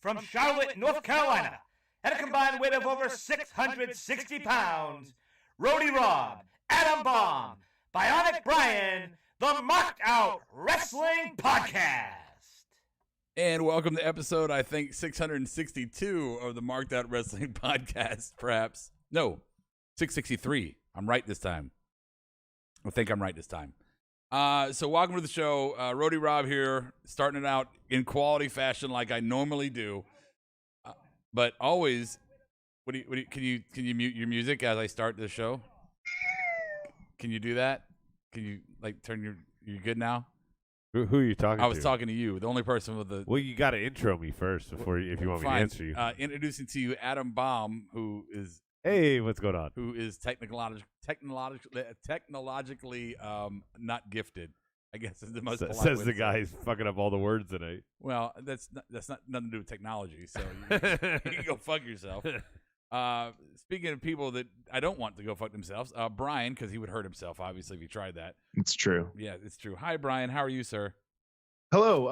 from Charlotte, North Carolina, at a combined weight of over 660 pounds, Roadie Rob, Baum, Bionic Brian, the Marked Out Wrestling Podcast. And welcome to episode, I think, 662 of the Marked Out Wrestling Podcast, perhaps. No, 663. I'm right this time. I think I'm right this time. So welcome to the show. Roadie Rob here, starting it out in quality fashion like I normally do. But always, can you mute your music as I start the show? Can you do that? Can you turn you good now? Who are you talking to? I was talking to you, the only person with the. Well, you got to intro me first before if you want me to answer you. Introducing to you Baum, who is. Hey, what's going on? Who is technologically not gifted? I guess is the most polite says way the to guy say who's fucking up all the words tonight. Well, that's not nothing to do with technology. So you can go fuck yourself. Speaking of people that I don't want to go fuck themselves, Brian, because he would hurt himself obviously if he tried that. It's true. Yeah, it's true. Hi, Brian. How are you, sir? Hello.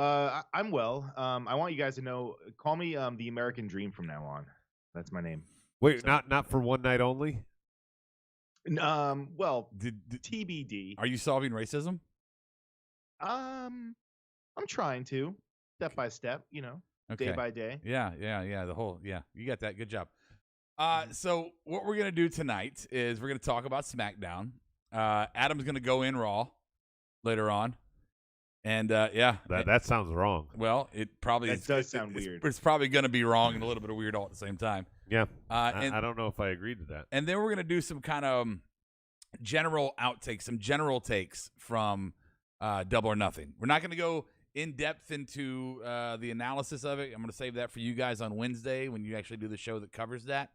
I'm well. I want you guys to know. Call me the American Dream from now on. That's my name. Wait, so, not for one night only? Well, TBD. Are you solving racism? I'm trying to, step by step, day by day. Yeah. You got that. Good job. So what we're gonna do tonight is we're gonna talk about SmackDown. Adam's gonna go in Raw later on, and that sounds wrong. Well, it probably does sound weird. It's probably gonna be wrong and a little bit of weird all at the same time. Yeah, I don't know if I agreed to that. And then we're going to do some kind of general outtakes, some general takes from Double or Nothing. We're not going to go in depth into the analysis of it. I'm going to save that for you guys on Wednesday when you actually do the show that covers that.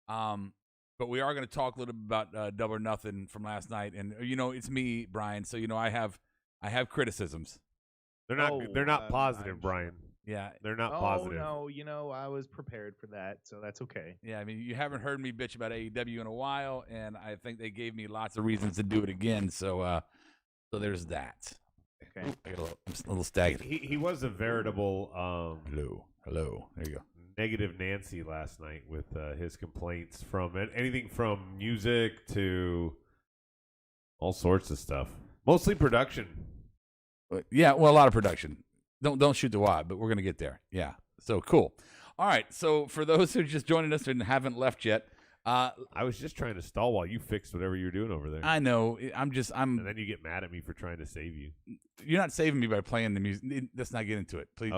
But we are going to talk a little bit about Double or Nothing from last night. And, it's me, Brian. So, I have criticisms. They're not positive, Brian. Yeah, they're not positive. Oh no, I was prepared for that, so that's okay. Yeah, I mean, you haven't heard me bitch about AEW in a while, and I think they gave me lots of reasons to do it again. So there's that. Okay, ooh, I got a little staggered. He was a veritable hello. There you go. Negative Nancy last night with his complaints from anything from music to all sorts of stuff, mostly production. Yeah, well, a lot of production. Don't shoot the wad, but we're gonna get there. Yeah. So cool. All right. So for those who are just joining us and haven't left yet, I was just trying to stall while you fixed whatever you're doing over there. I know. I'm. And then you get mad at me for trying to save you. You're not saving me by playing the music. Let's not get into it, please.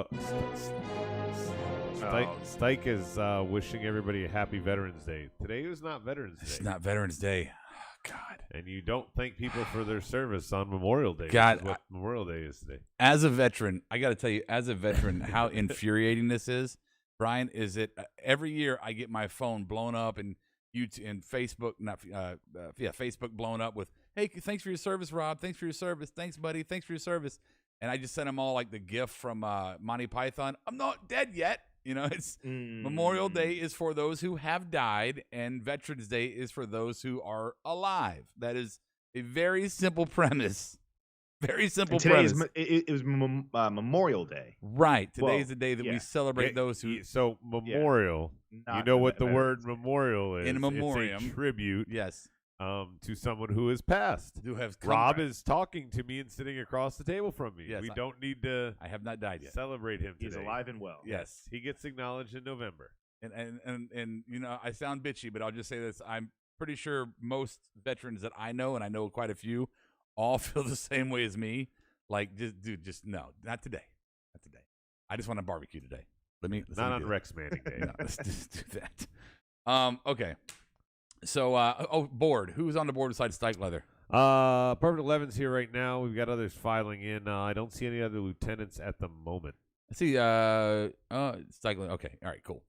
Stike is wishing everybody a happy Veterans Day. Today is not Veterans Day. It's not Veterans Day. God. And you don't thank people for their service on Memorial Day. God, what Memorial Day is today. As a veteran, I got to tell you, how infuriating this is. Brian, is it every year I get my phone blown up and YouTube and Facebook, Facebook blown up with, hey, thanks for your service, Rob. Thanks for your service. Thanks, buddy. Thanks for your service. And I just sent them all like the GIF from Monty Python. I'm not dead yet. It's Memorial Day is for those who have died, and Veterans Day is for those who are alive. That is a very simple premise. Very simple premise. It was Memorial Day. Right. Today is the day that we celebrate those who. So memorial. You know what the word memorial is? In a memoriam. It's a tribute. Yes. To someone who has passed. Rob is talking to me and sitting across the table from me. Yes, we don't need to. I have not died yet. Celebrate him today. He's alive and well. Yes, he gets acknowledged in November. And I sound bitchy, but I'll just say this: I'm pretty sure most veterans that I know, and I know quite a few, all feel the same way as me. Like, just no, not today, not today. I just want to barbecue today. Let's not on Rex Manning Day. No, let's just do that. Okay. So, board. Who's on the board besides Stike Leather? Perfect 11's here right now. We've got others filing in. I don't see any other lieutenants at the moment. I see. Stike Leather. Okay. All right. Cool.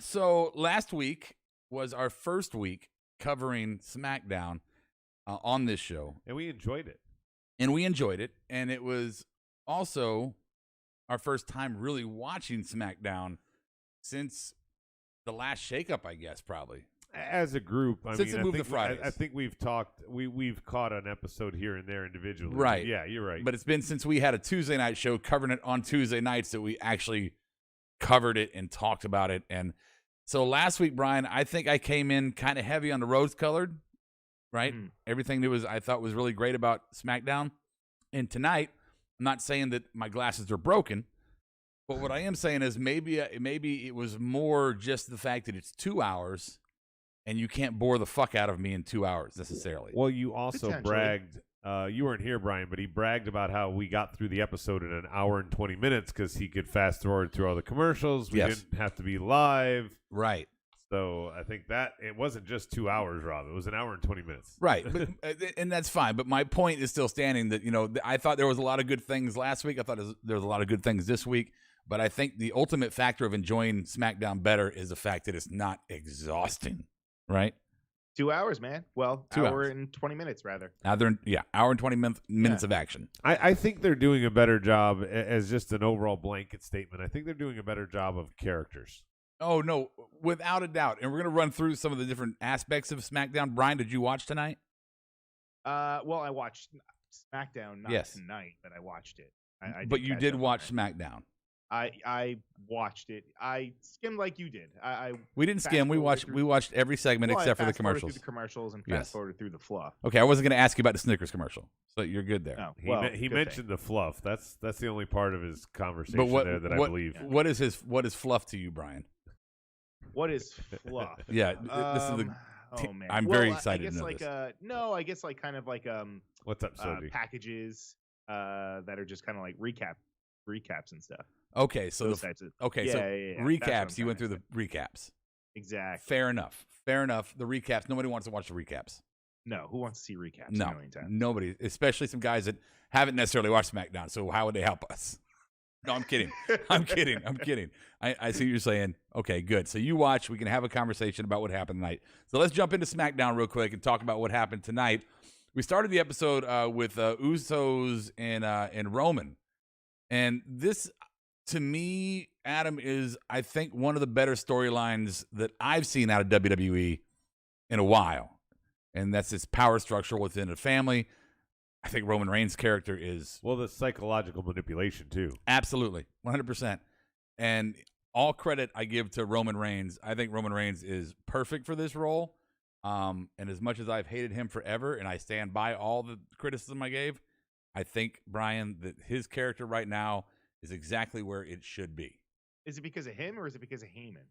So last week was our first week covering SmackDown on this show, and we enjoyed it. And it was also our first time really watching SmackDown since the last shakeup, I guess, probably. As a group, I think we've talked. We've caught an episode here and there individually. Right. Yeah, you're right. But it's been since we had a Tuesday night show covering it on Tuesday nights that we actually covered it and talked about it. And so last week, Brian, I think I came in kind of heavy on the rose-colored, right? Everything that I thought was really great about SmackDown. And tonight, I'm not saying that my glasses are broken, but what I am saying is maybe it was more just the fact that it's 2 hours and you can't bore the fuck out of me in 2 hours necessarily. Well, you also bragged. You weren't here, Brian, but he bragged about how we got through the episode in an hour and 20 minutes because he could fast forward through all the commercials. We didn't have to be live. Right. So I think that it wasn't just 2 hours, Rob. It was an hour and 20 minutes. Right. But, and that's fine. But my point is still standing that, I thought there was a lot of good things last week. I thought there was a lot of good things this week. But I think the ultimate factor of enjoying SmackDown better is the fact that it's not exhausting. Right? 2 hours, man. Well, 2 hour hours. and 20 minutes, rather. Hour and 20 minutes of action. I think they're doing a better job as just an overall blanket statement. I think they're doing a better job of characters. Oh, no, without a doubt. And we're going to run through some of the different aspects of SmackDown. Brian, did you watch tonight? Well, I watched SmackDown, not tonight, but I watched it. But you did watch SmackDown. I watched it. I skimmed like you did. We didn't skim. We watched every segment except for the commercials. Through the commercials and fast forwarded through the fluff. Okay, I wasn't going to ask you about the Snickers commercial, so you're good there. Oh, he mentioned the fluff. That's the only part of his conversation there that I believe. What is fluff to you, Brian? What is fluff? Yeah, this is the. Oh man, I'm very excited to know this. I guess like kind of like what's up, Sody? Packages that are just kind of like recaps and stuff. Okay, so recaps. You went through the recaps. Exactly. Fair enough. The recaps. Nobody wants to watch the recaps. No, who wants to see recaps? No, nobody. Especially some guys that haven't necessarily watched SmackDown. So how would they help us? No, I'm kidding. I'm kidding. I see what you're saying. Okay, good. So you watch. We can have a conversation about what happened tonight. So let's jump into SmackDown real quick and talk about what happened tonight. We started the episode with Usos and Roman, and this, to me, Adam, is I think one of the better storylines that I've seen out of WWE in a while, and that's this power structure within a family. I think Roman Reigns' character is... Well, the psychological manipulation, too. Absolutely. 100%. And all credit I give to Roman Reigns. I think Roman Reigns is perfect for this role. And as much as I've hated him forever, and I stand by all the criticism I gave, I think, Brian, that his character right now is exactly where it should be. Is it because of him, or is it because of Heyman?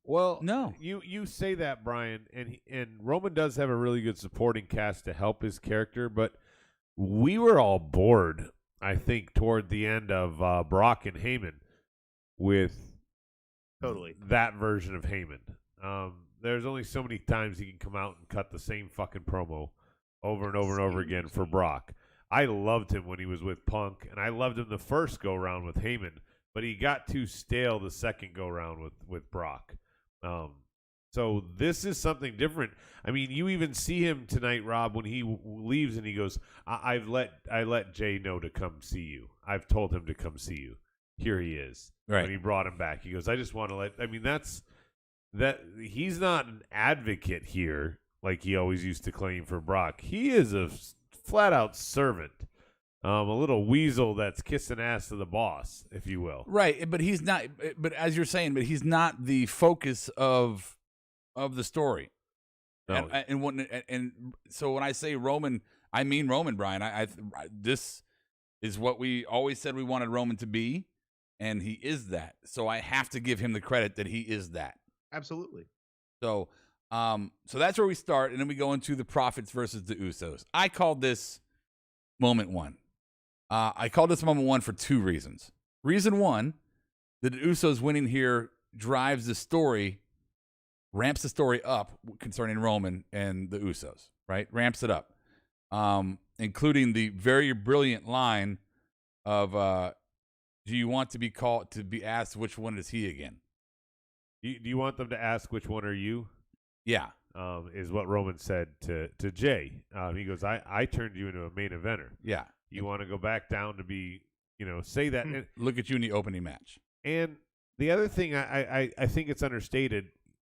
Well, no. You say that, Brian, and Roman does have a really good supporting cast to help his character, but we were all bored, I think, toward the end of Brock and Heyman with that version of Heyman. There's only so many times he can come out and cut the same fucking promo over and over and over again for Brock. I loved him when he was with Punk, and I loved him the first go-round with Heyman, but he got too stale the second go-round with Brock. So this is something different. I mean, you even see him tonight, Rob, when he leaves and he goes, I let Jay know to come see you. I've told him to come see you. Here he is. Right. When he brought him back, he goes, I just want to that he's not an advocate here like he always used to claim for Brock. He is a flat-out servant. A little weasel that's kissing ass to the boss, if you will. Right, but he's not. But as you're saying, he's not the focus of the story. No. And so when I say Roman, I mean Roman, Brian. I this is what we always said we wanted Roman to be, and he is that. So I have to give him the credit that he is that. Absolutely. So that's where we start, and then we go into the Prophets versus the Usos. I called this moment one. I called this moment one for two reasons. Reason one, that the Usos winning here drives the story, ramps the story up concerning Roman and the Usos, right? Ramps it up, including the very brilliant line of, do you want to be asked which one is he again? Do you want them to ask which one are you? Yeah. Is what Roman said to Jay. He goes, I turned you into a main eventer. Yeah. You want to go back down to be, say that. And, look at you in the opening match. And the other thing, I think it's understated.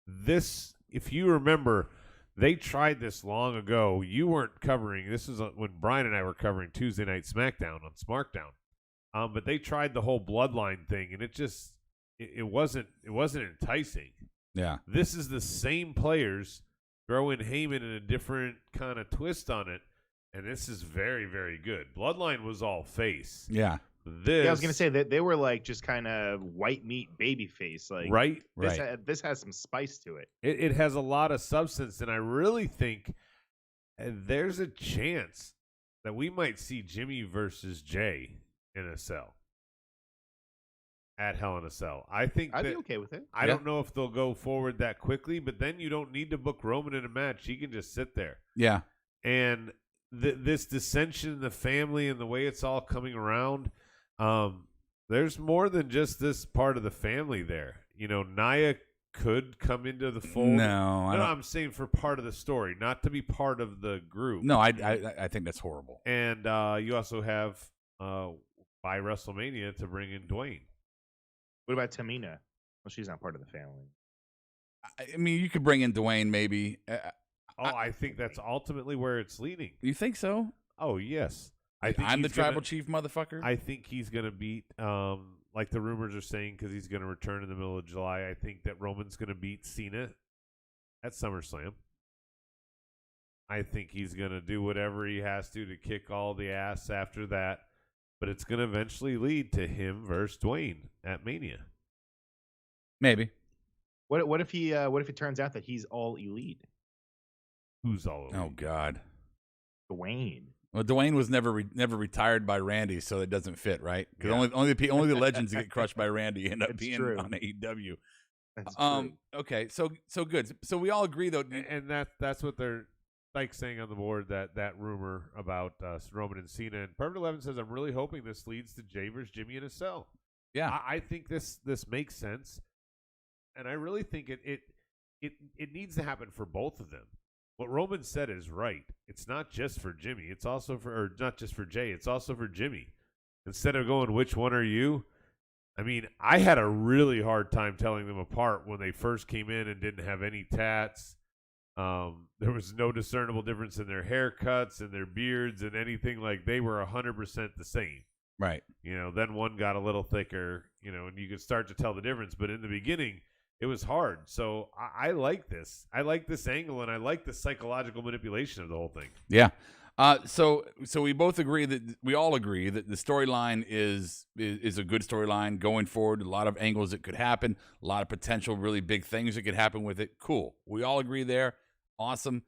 This, if you remember, they tried this long ago. You weren't covering. This is when Brian and I were covering Tuesday Night SmackDown on SmackDown. But they tried the whole bloodline thing, and it just it wasn't enticing. Yeah. This is the same players throwing Heyman in a different kind of twist on it, and this is very, very good. Bloodline was all face. Yeah. This, Yeah, I was gonna say that they were like just kind of white meat baby face, like right. This has some spice to it. It has a lot of substance, and I really think there's a chance that we might see Jimmy versus Jay in a cell at Hell in a Cell. I think I'd be okay with it. I don't know if they'll go forward that quickly, but then you don't need to book Roman in a match. He can just sit there. Yeah. And this dissension in the family and the way it's all coming around, there's more than just this part of the family there. You know, Nia could come into the fold. No, I'm saying for part of the story, not to be part of the group. No, I think that's horrible. And you also have by WrestleMania to bring in Dwayne. What about Tamina? Well, she's not part of the family. I mean, you could bring in Dwayne maybe. I think that's ultimately where it's leading. You think so? Oh, yes. I'm the tribal chief motherfucker? I think he's going to beat, like the rumors are saying, because he's going to return in the middle of July. I think that Roman's going to beat Cena at SummerSlam. I think he's going to do whatever he has to kick all the ass after that. But it's going to eventually lead to him versus Dwayne at Mania. Maybe. What if it turns out that he's all elite? Who's all elite? Oh God, Dwayne. Well, Dwayne was never retired by Randy, so it doesn't fit, right? Because only the legends that get crushed by Randy end up It's being true. on AEW. That's true. Okay, so good. So we all agree though, And that's what they're like saying on the board, that rumor about Roman and Cena. And Perfect 11 says, I'm really hoping this leads to Jay versus Jimmy in a cell. Yeah. I think this makes sense. And I really think it needs to happen for both of them. What Roman said is right. It's not just for Jimmy. It's also or not just for Jay. It's also for Jimmy. Instead of going, which one are you? I mean, I had a really hard time telling them apart when they first came in and didn't have any tats. There was no discernible difference in their haircuts and their beards and anything. Like, they were 100% the same. Right. You know, then one got a little thicker, you know, and you could start to tell the difference. But in the beginning, it was hard. So I like this. I like this angle, and I like the psychological manipulation of the whole thing. Yeah. So we both agree we all agree that the storyline is a good storyline going forward. A lot of angles that could happen, a lot of potential really big things that could happen with it. Cool. We all agree there. Awesome.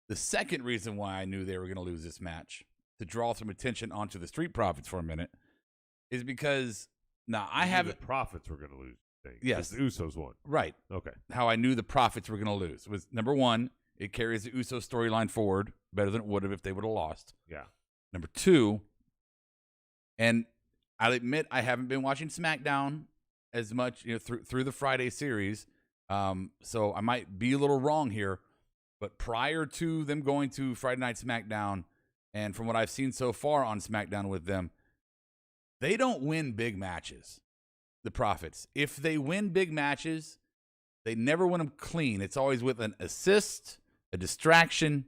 The second reason why I knew they were going to lose this match, to draw some attention onto the Street Profits for a minute, is because now The Profits were going to lose. Yes. The Usos won. Right. Okay. How I knew the Profits were going to lose was, number one, it carries the Usos storyline forward better than it would have if they would have lost. Yeah. Number two, and I'll admit I haven't been watching SmackDown as much, through the Friday series, so I might be a little wrong here. But prior to them going to Friday Night SmackDown, and from what I've seen so far on SmackDown with them, they don't win big matches. The Profits, if they win big matches, they never win them clean. It's always with an assist, a distraction,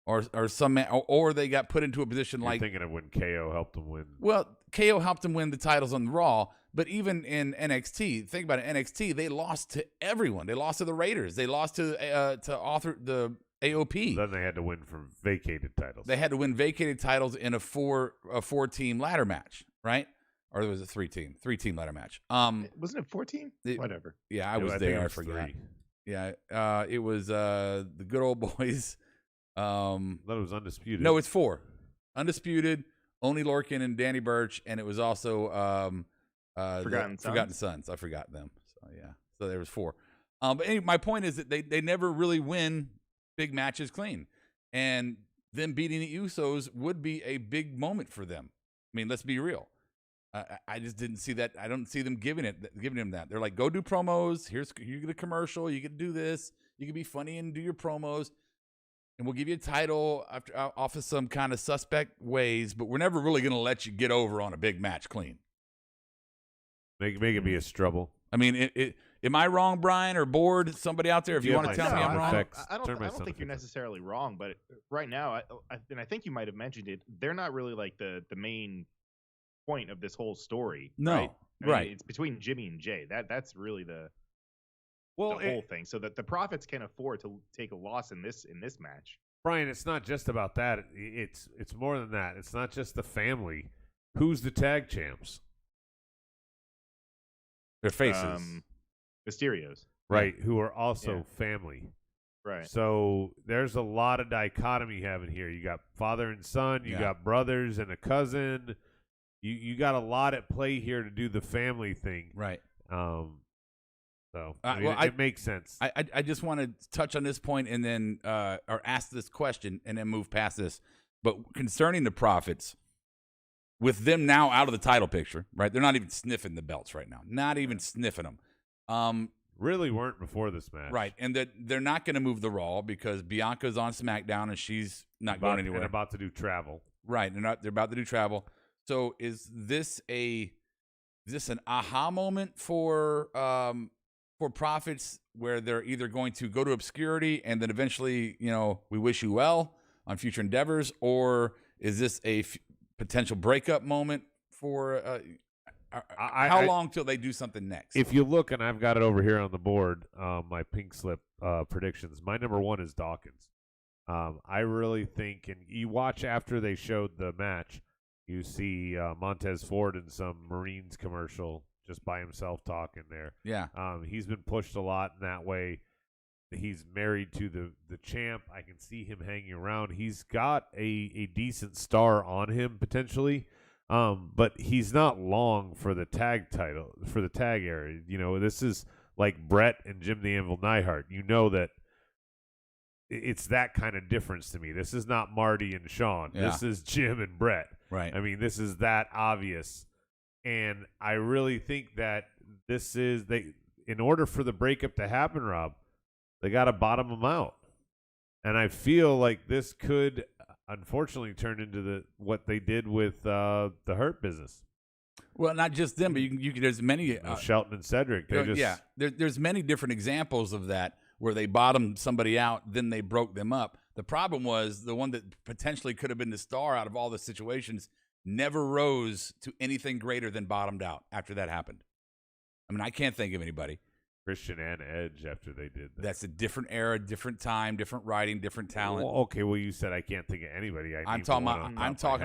or they got put into a position You're like thinking of when KO helped them win. Well, KO helped them win the titles on Raw, but even in NXT, think about it. NXT, they lost to everyone. They lost to the Raiders. They lost to the AOP. Then they had to win for vacated titles. They had to win vacated titles in a four-team ladder match, right? Or it was a three-team ladder match. Wasn't it 14? Whatever. Yeah, I was there. I forgot. forgot. Yeah, it was the good old boys. I thought it was Undisputed. No, it's 4. Undisputed, Only Lorcan and Danny Burch, and it was also Forgotten Sons. I forgot them. So yeah, so there was 4. But anyway, my point is that they never really win big matches clean, and them beating the Usos would be a big moment for them. I mean, let's be real. I just didn't see that. I don't see them giving him that. They're like, go do promos. You get a commercial. You can do this. You can be funny and do your promos, and we'll give you a title off of some kind of suspect ways. But we're never really going to let you get over on a big match clean. Make it be a struggle. I mean, am I wrong, Brian, or Board? Somebody out there, if you want to tell me I'm wrong. I don't think you're necessarily wrong, but right now, I think you might have mentioned it. They're not really like the main point of this whole story. No, right? I mean, Right. it's between Jimmy and Jay. That's really the Well, whole thing. So that the Profits can afford to take a loss in this match. Brian, it's not just about that. It's more than that. It's not just the family. Who's the tag champs? Their faces. Mysterios. Right, who are also family. Right. So there's a lot of dichotomy having here. You got father and son, you got brothers and a cousin. You got a lot at play here to do the family thing. Right. So it makes sense. I just want to touch on this point and then or ask this question and then move past this. But concerning the Profits, with them now out of the title picture, right? They're not even sniffing the belts right now. Not even sniffing them. Really weren't before this match. Right. And they're not going to move the Raw because Bianca's on SmackDown and she's not going anywhere. And about to do travel. Right. They're about to do travel. So is this an aha moment for Profits where they're either going to go to obscurity and then eventually, we wish you well on future endeavors, or is this a potential breakup moment for how long till they do something next? If you look, and I've got it over here on the board, my pink slip predictions, my number one is Dawkins. I really think, and you watch after they showed the match, you see Montez Ford in some Marines commercial just by himself talking there. Yeah. He's been pushed a lot in that way. He's married to the champ. I can see him hanging around. He's got a decent star on him potentially, but he's not long for the tag title, for the tag era. This is like Brett and Jim the Anvil Neidhart. You know that it's that kind of difference to me. This is not Marty and Sean. Yeah. This is Jim and Brett. Right. I mean, this is that obvious. And I really think that in order for the breakup to happen, Rob, they got to bottom them out. And I feel like this could unfortunately turn into what they did with the Hurt Business. Well, not just them, but you can there's many Shelton and Cedric. There's many different examples of that where they bottomed somebody out, then they broke them up. The problem was the one that potentially could have been the star out of all the situations never rose to anything greater than bottomed out after that happened. I mean, I can't think of anybody. Christian and Edge after they did that. That's a different era, different time, different writing, different talent. Well, okay, you said I can't think of anybody. I'm talking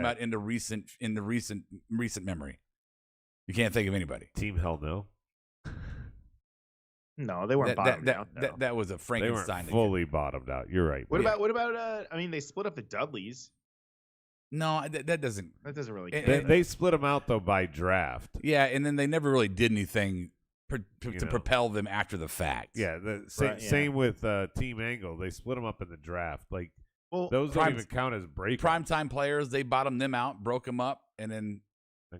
about in the recent memory. You can't think of anybody. Team Hell No. No, they weren't bottomed out. No. That was a Frankenstein. They weren't fully bottomed out. You're right. What about? I mean, they split up the Dudleys. No, that doesn't. That doesn't really. They split them out though by draft. Yeah, and then they never really did anything to propel them after the fact. Yeah, same with Team Angle. They split them up in the draft. Like, those don't even count as breakups. Primetime players, they bottomed them out, broke them up, and then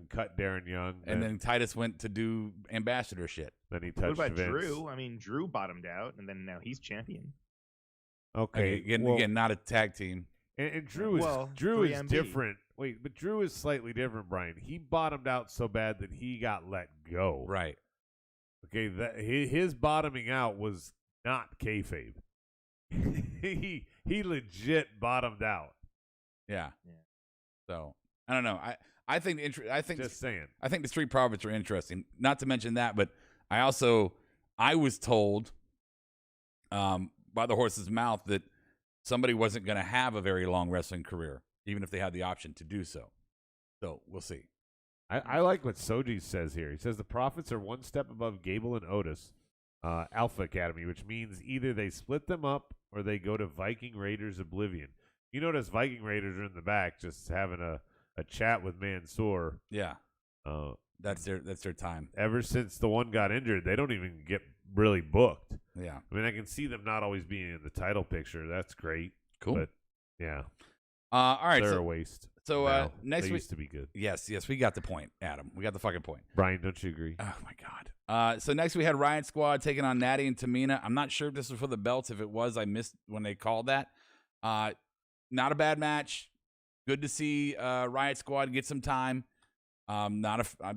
cut Darren Young. And then Titus went to do ambassador shit. Then he touched What about Vince. Drew? I mean, Drew bottomed out, and then now he's champion. Okay, again, not a tag team. And Drew is different. Wait, but Drew is slightly different, Brian. He bottomed out so bad that he got let go. Right. Okay, his bottoming out was not kayfabe. he legit bottomed out. Yeah. So I don't know. I think just saying. I think the Street Profits are interesting. Not to mention that, but I was told by the horse's mouth that somebody wasn't going to have a very long wrestling career, even if they had the option to do so. So we'll see. I like what Soji says here. He says the Profits are one step above Gable and Otis, Alpha Academy, which means either they split them up or they go to Viking Raiders Oblivion. You notice Viking Raiders are in the back just having a chat with Mansoor. Yeah. That's their time. Ever since the one got injured, they don't even get really booked. Yeah. I mean, I can see them not always being in the title picture. That's great. Cool. But, yeah. All right. They're a waste. So next they week used to be good. Yes, we got the point, Adam. We got the fucking point. Brian, don't you agree? Oh my God. So next we had Riot Squad taking on Natty and Tamina. I'm not sure if this was for the belts. If it was, I missed when they called that. Not a bad match. Good to see Riot Squad get some time. I'm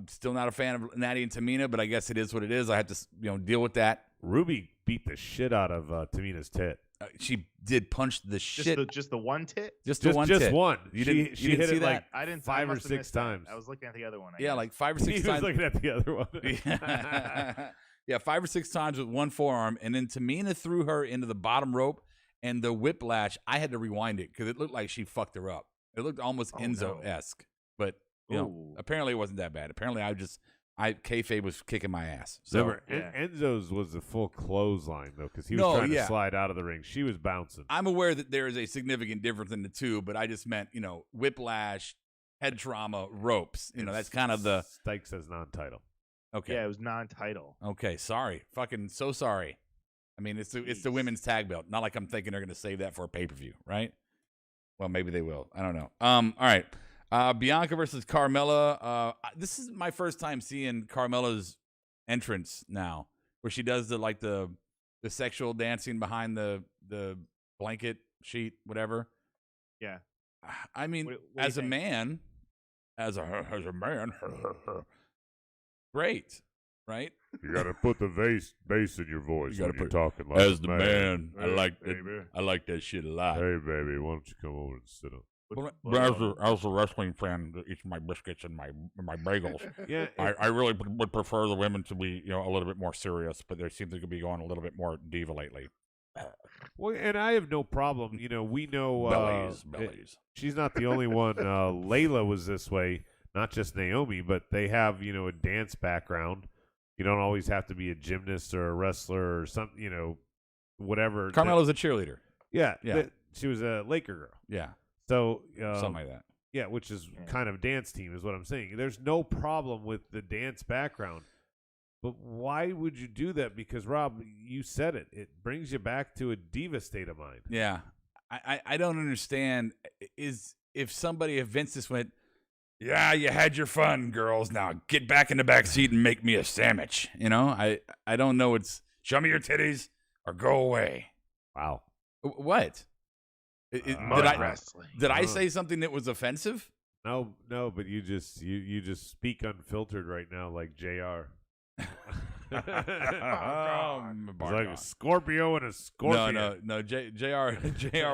still not a fan of Natty and Tamina, but I guess it is what it is. I have to deal with that. Ruby beat the shit out of Tamina's tit. she did punch the shit. Just the one tit. Just the one just tit. one. You she didn't hit see it that? like I didn't. 5 I or must have 6 missed that. times. I was looking at the other one. I Yeah, guess. like 5 or He 6 was times. looking at the other one. Yeah, 5 or 6 times with one forearm, and then Tamina threw her into the bottom rope, and the whiplash. I had to rewind it because it looked like she fucked her up. It looked almost Enzo-esque, but apparently it wasn't that bad. Apparently, kayfabe was kicking my ass. So Remember, Enzo's was a full clothesline though, because he was trying to slide out of the ring. She was bouncing. I'm aware that there is a significant difference in the two, but I just meant whiplash, head trauma, ropes. That's kind of the. Stike says non-title. Okay. Yeah, it was non-title. Okay, sorry. Fucking so sorry. I mean, it's the women's tag belt. Not like I'm thinking they're going to save that for a pay-per-view, right? Well, maybe they will. I don't know. All right. Bianca versus Carmela. This is my first time seeing Carmela's entrance now, where she does the sexual dancing behind the blanket sheet, whatever. Yeah. I mean, what as a man, great, right? You got to put the bass in your voice when you're talking like as the man. Hey, I like that shit a lot. Hey, baby, why don't you come over and sit up? As a wrestling fan that eats my biscuits and my bagels, Yeah, I really would prefer the women to be a little bit more serious, but they seem to be going a little bit more diva lately. well, and I have no problem. We know Bellies. She's not the only one. Layla was this way, not just Naomi, but they have a dance background. You don't always have to be a gymnast or a wrestler or something. Whatever. Carmela's a cheerleader. Yeah. Yeah. She was a Laker girl. Yeah, So something like that. Yeah, which is kind of dance team is what I'm saying. There's no problem with the dance background. But why would you do that? Because, Rob, you said it. It brings you back to a diva state of mind. Yeah. I don't understand if Vince just went, yeah, you had your fun, girls. Now get back in the back seat and make me a sandwich. I don't know. It's show me your titties or go away. Wow. What? Did I say something that was offensive? No, but you just speak unfiltered right now like JR. It's like a Scorpio and a Scorpion. No. JR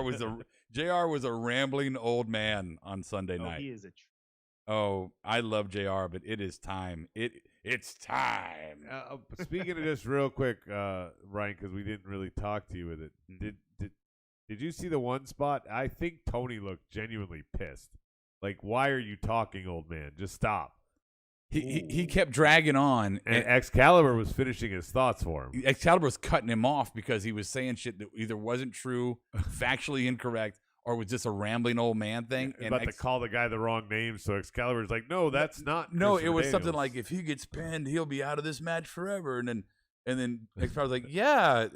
was a rambling old man on Sunday night. He is a. Oh, I love JR, but it is time. It's time. Speaking of this, real quick, Ryan, because we didn't really talk to you with it. Did you see the one spot? I think Tony looked genuinely pissed. Like, why are you talking, old man? Just stop. He kept dragging on, and Excalibur was finishing his thoughts for him. Excalibur was cutting him off because he was saying shit that either wasn't true, factually incorrect, or was just a rambling old man thing. And about to call the guy the wrong name, so Excalibur's like, "No, that's not." No, it was something like, "If he gets pinned, he'll be out of this match forever." And then Excalibur's like, "Yeah,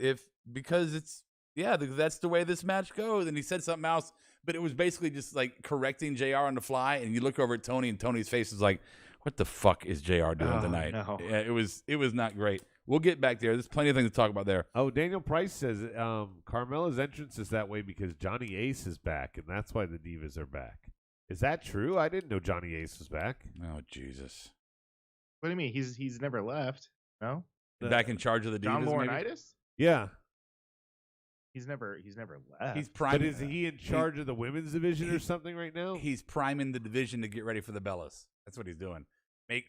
because that's the way this match goes." And he said something else, but it was basically just like correcting JR on the fly. And you look over at Tony, and Tony's face is like, "What the fuck is JR doing tonight?" No. Yeah, it was not great. We'll get back there. There's plenty of things to talk about there. Oh, Daniel Price says Carmela's entrance is that way because Johnny Ace is back, and that's why the Divas are back. Is that true? I didn't know Johnny Ace was back. Oh, Jesus. What do you mean? He's never left. No. Back in charge of the Divas. John Laurinaitis? Yeah. He's never left. Hey, priming. But is he in charge of the women's division or something right now? He's priming the division to get ready for the Bellas. That's what he's doing. Hey,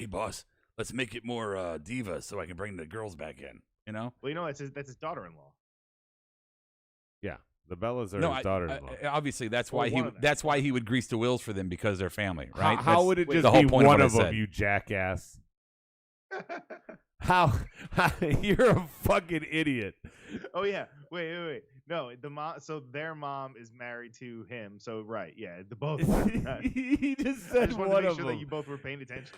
boss, let's make it more diva so I can bring the girls back in. Well, that's his daughter-in-law. Yeah, the Bellas are his daughter-in-law. Obviously, that's why he would grease the wheels for them because they're family, right? How would it just be one of them, you jackass? How you're a fucking idiot. Oh yeah. Wait. No, the mom. So their mom is married to him. So right, yeah, the both. He just said one one to make of sure them. that you both were paying attention.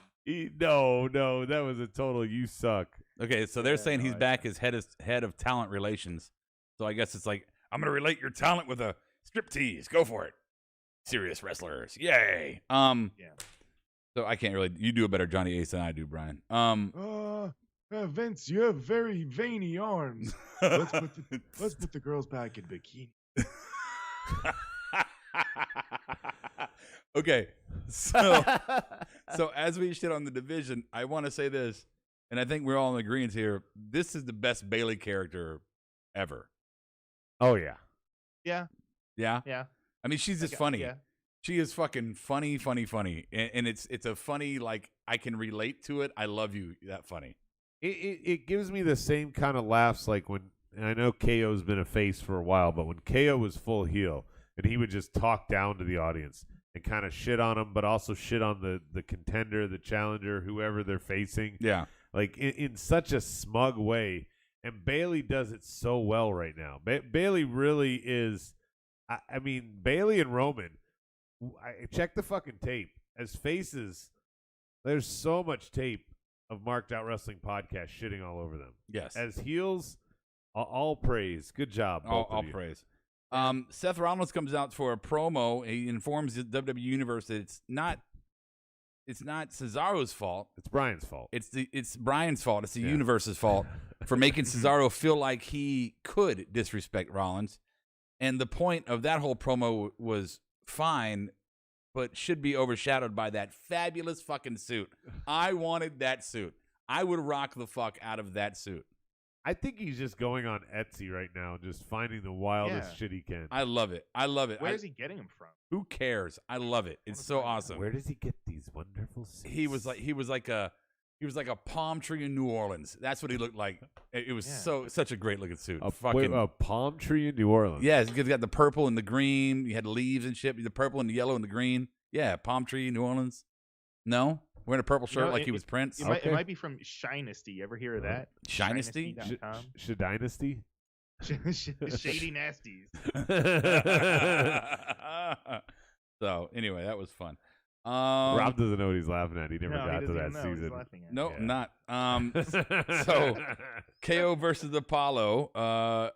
No, that was a total you suck. Okay, so they're saying he's back as head of talent relations. So I guess it's like, I'm gonna relate your talent with a striptease. Go for it, serious wrestlers. Yay. Yeah. So I can't really. You do a better Johnny Ace than I do, Brian. Vince, you have very veiny arms. Let's put the girls back in bikini. Okay, so as we shit on the division, I want to say this, and I think we're all in agreement here. This is the best Bayley character ever. Oh yeah. Yeah. Yeah. Yeah. I mean, she's just Okay, funny. yeah. She is fucking funny, and it's a funny, like, I can relate to it. I love you. That funny. It gives me the same kind of laughs like when, and I know KO's been a face for a while, but when KO was full heel and he would just talk down to the audience and kind of shit on them, but also shit on the contender, the challenger, whoever they're facing. Yeah. Like in such a smug way. And Bailey does it so well right now. Bailey really is. I mean, Bailey and Roman. Check the fucking tape. As faces, there's so much tape of Marked Out Wrestling podcast shitting all over them. Yes. As heels, all praise. Good job. All praise. Seth Rollins comes out for a promo. He informs the WWE Universe that it's not Cesaro's fault. It's Brian's fault. It's Brian's fault. It's the universe's fault for making Cesaro feel like he could disrespect Rollins. And the point of that whole promo was fine, but should be overshadowed by that fabulous fucking suit. I wanted that suit. I would rock the fuck out of that suit. I think he's just going on Etsy right now, just finding the wildest shit he can. I love it. Where is he getting them from? Who cares? I love it. It's so awesome. Where does he get these wonderful suits? He was like a palm tree in New Orleans. That's what he looked like. It was such a great looking suit. A palm tree in New Orleans. Yeah, he's got the purple and the green. You had leaves and shit. The purple and the yellow and the green. Yeah, palm tree, New Orleans. No, wearing a purple shirt like he was Prince. It might be from Shinesty. You ever hear of that? Shinesty? Shadynasty? Shady Nasties. So anyway, that was fun. Rob doesn't know what he's laughing at. He never got to that season. No, not. So KO versus Apollo.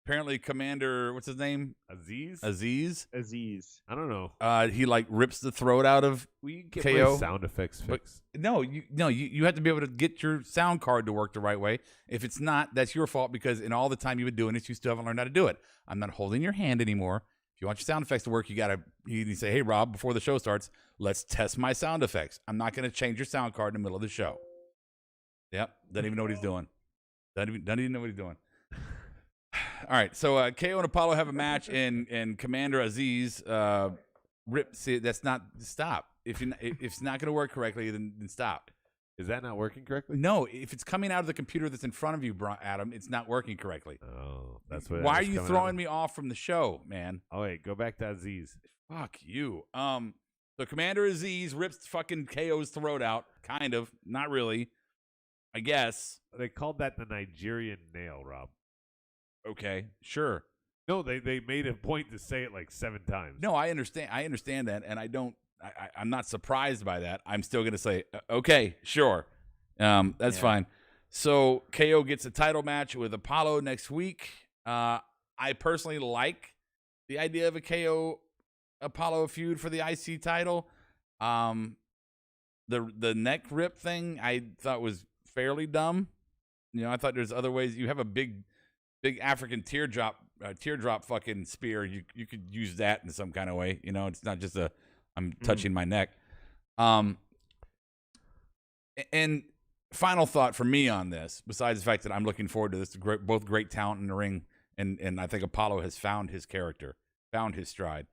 Apparently, Commander, what's his name? Aziz. I don't know. He like rips the throat out of We get KO. my sound effects fixed. You have to be able to get your sound card to work the right way. If it's not, that's your fault because in all the time you've been doing this, you still haven't learned how to do it. I'm not holding your hand anymore. If you want your sound effects to work, you say, hey, Rob, before the show starts, let's test my sound effects. I'm not going to change your sound card in the middle of the show. Yep. Doesn't even know what he's doing. Doesn't even know what he's doing. All right. So KO and Apollo have a match, and Commander Aziz See, that's not stop. If it's not going to work correctly, then stop. Is that not working correctly? No, if it's coming out of the computer that's in front of you, Adam, it's not working correctly. Oh, that's what. Why are you throwing me off from the show, man? Oh wait, go back to Aziz. Fuck you. So Commander Aziz rips fucking KO's throat out. Kind of, not really. I guess They called that the Nigerian nail, Rob. Okay, sure. No, they made a point to say it like 7 times. No, I understand that, and I'm not surprised by that. I'm still going to say, okay, sure. That's fine. So KO gets a title match with Apollo next week. I personally like the idea of a KO Apollo feud for the IC title. The neck rip thing I thought was fairly dumb. You know, I thought there's other ways. You have a big African teardrop fucking spear. You could use that in some kind of way. You know, it's not just I'm touching my neck. And final thought for me on this, besides the fact that I'm looking forward to this, both great talent in the ring, and I think Apollo has found his character, found his stride.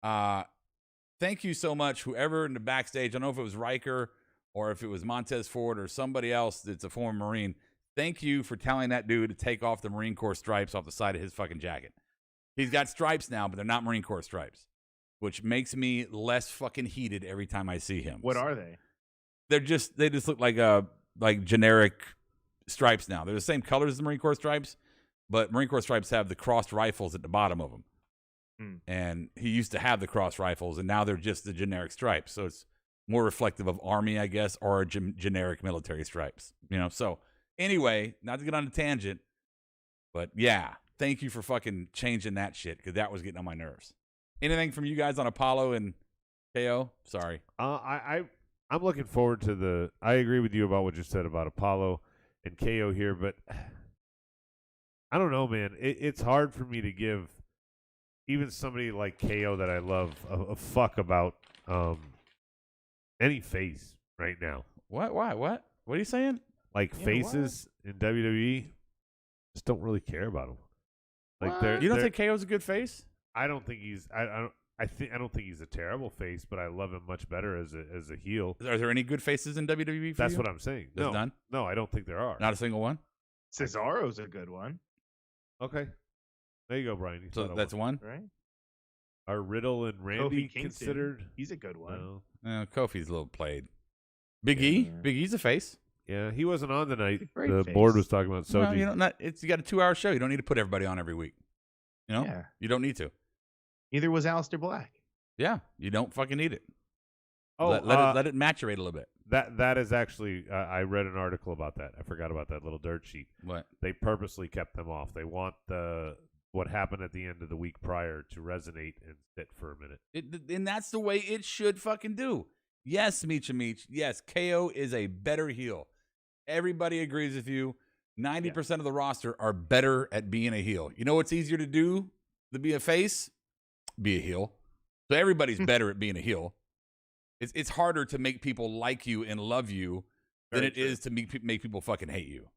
Thank you so much, whoever in the backstage. I don't know if it was Riker or if it was Montez Ford or somebody else that's a former Marine. Thank you for telling that dude to take off the Marine Corps stripes off the side of his fucking jacket. He's got stripes now, but they're not Marine Corps stripes, which makes me less fucking heated every time I see him. What are they? They just look like generic stripes now. They're the same colors as the Marine Corps stripes, but Marine Corps stripes have the crossed rifles at the bottom of them. And he used to have the crossed rifles, and now they're just the generic stripes. So it's more reflective of Army, I guess, or generic military stripes. You know, so anyway, not to get on a tangent, but yeah, thank you for fucking changing that shit, because that was getting on my nerves. Anything from you guys on Apollo and KO? Sorry. I'm looking forward to I agree with you about what you said about Apollo and KO here, but I don't know, man. It's hard for me to give even somebody like KO that I love a fuck about any face right now. What? Why? What? What are you saying? Like faces in WWE, just don't really care about them. Like What? You don't think KO's a good face? I don't think he's. I don't think he's a terrible face, but I love him much better as a heel. Are there any good faces in WWE? That's what I'm saying. There's none? No, I don't think there are. Not a single one. Cesaro's a good one, Okay, there you go, Brian. You So thought of that's one. right? Are Riddle and Randy Kofi Kingston, considered? He's a good one. No. Kofi's a little played. Big E. Yeah. Big E's a face. Yeah, he wasn't on tonight. Great The face. board was talking about Soji. Well, you got a 2-hour show. You don't need to put everybody on every week. You know, Yeah. you don't need to. Neither was Aleister Black. Yeah, you don't fucking need it. Oh, let it maturate a little bit. that is actually. I read an article about that. I forgot about that little dirt sheet. What? They purposely kept them off. They want what happened at the end of the week prior to resonate and sit for a minute. And that's the way it should fucking do. Yes, Meech. Yes, KO is a better heel. Everybody agrees with you. 90% of the roster are better at being a heel. You know what's easier to do than be a face? Be a heel. So everybody's better at being a heel. It's harder to make people like you and love you than it is to make people fucking hate you.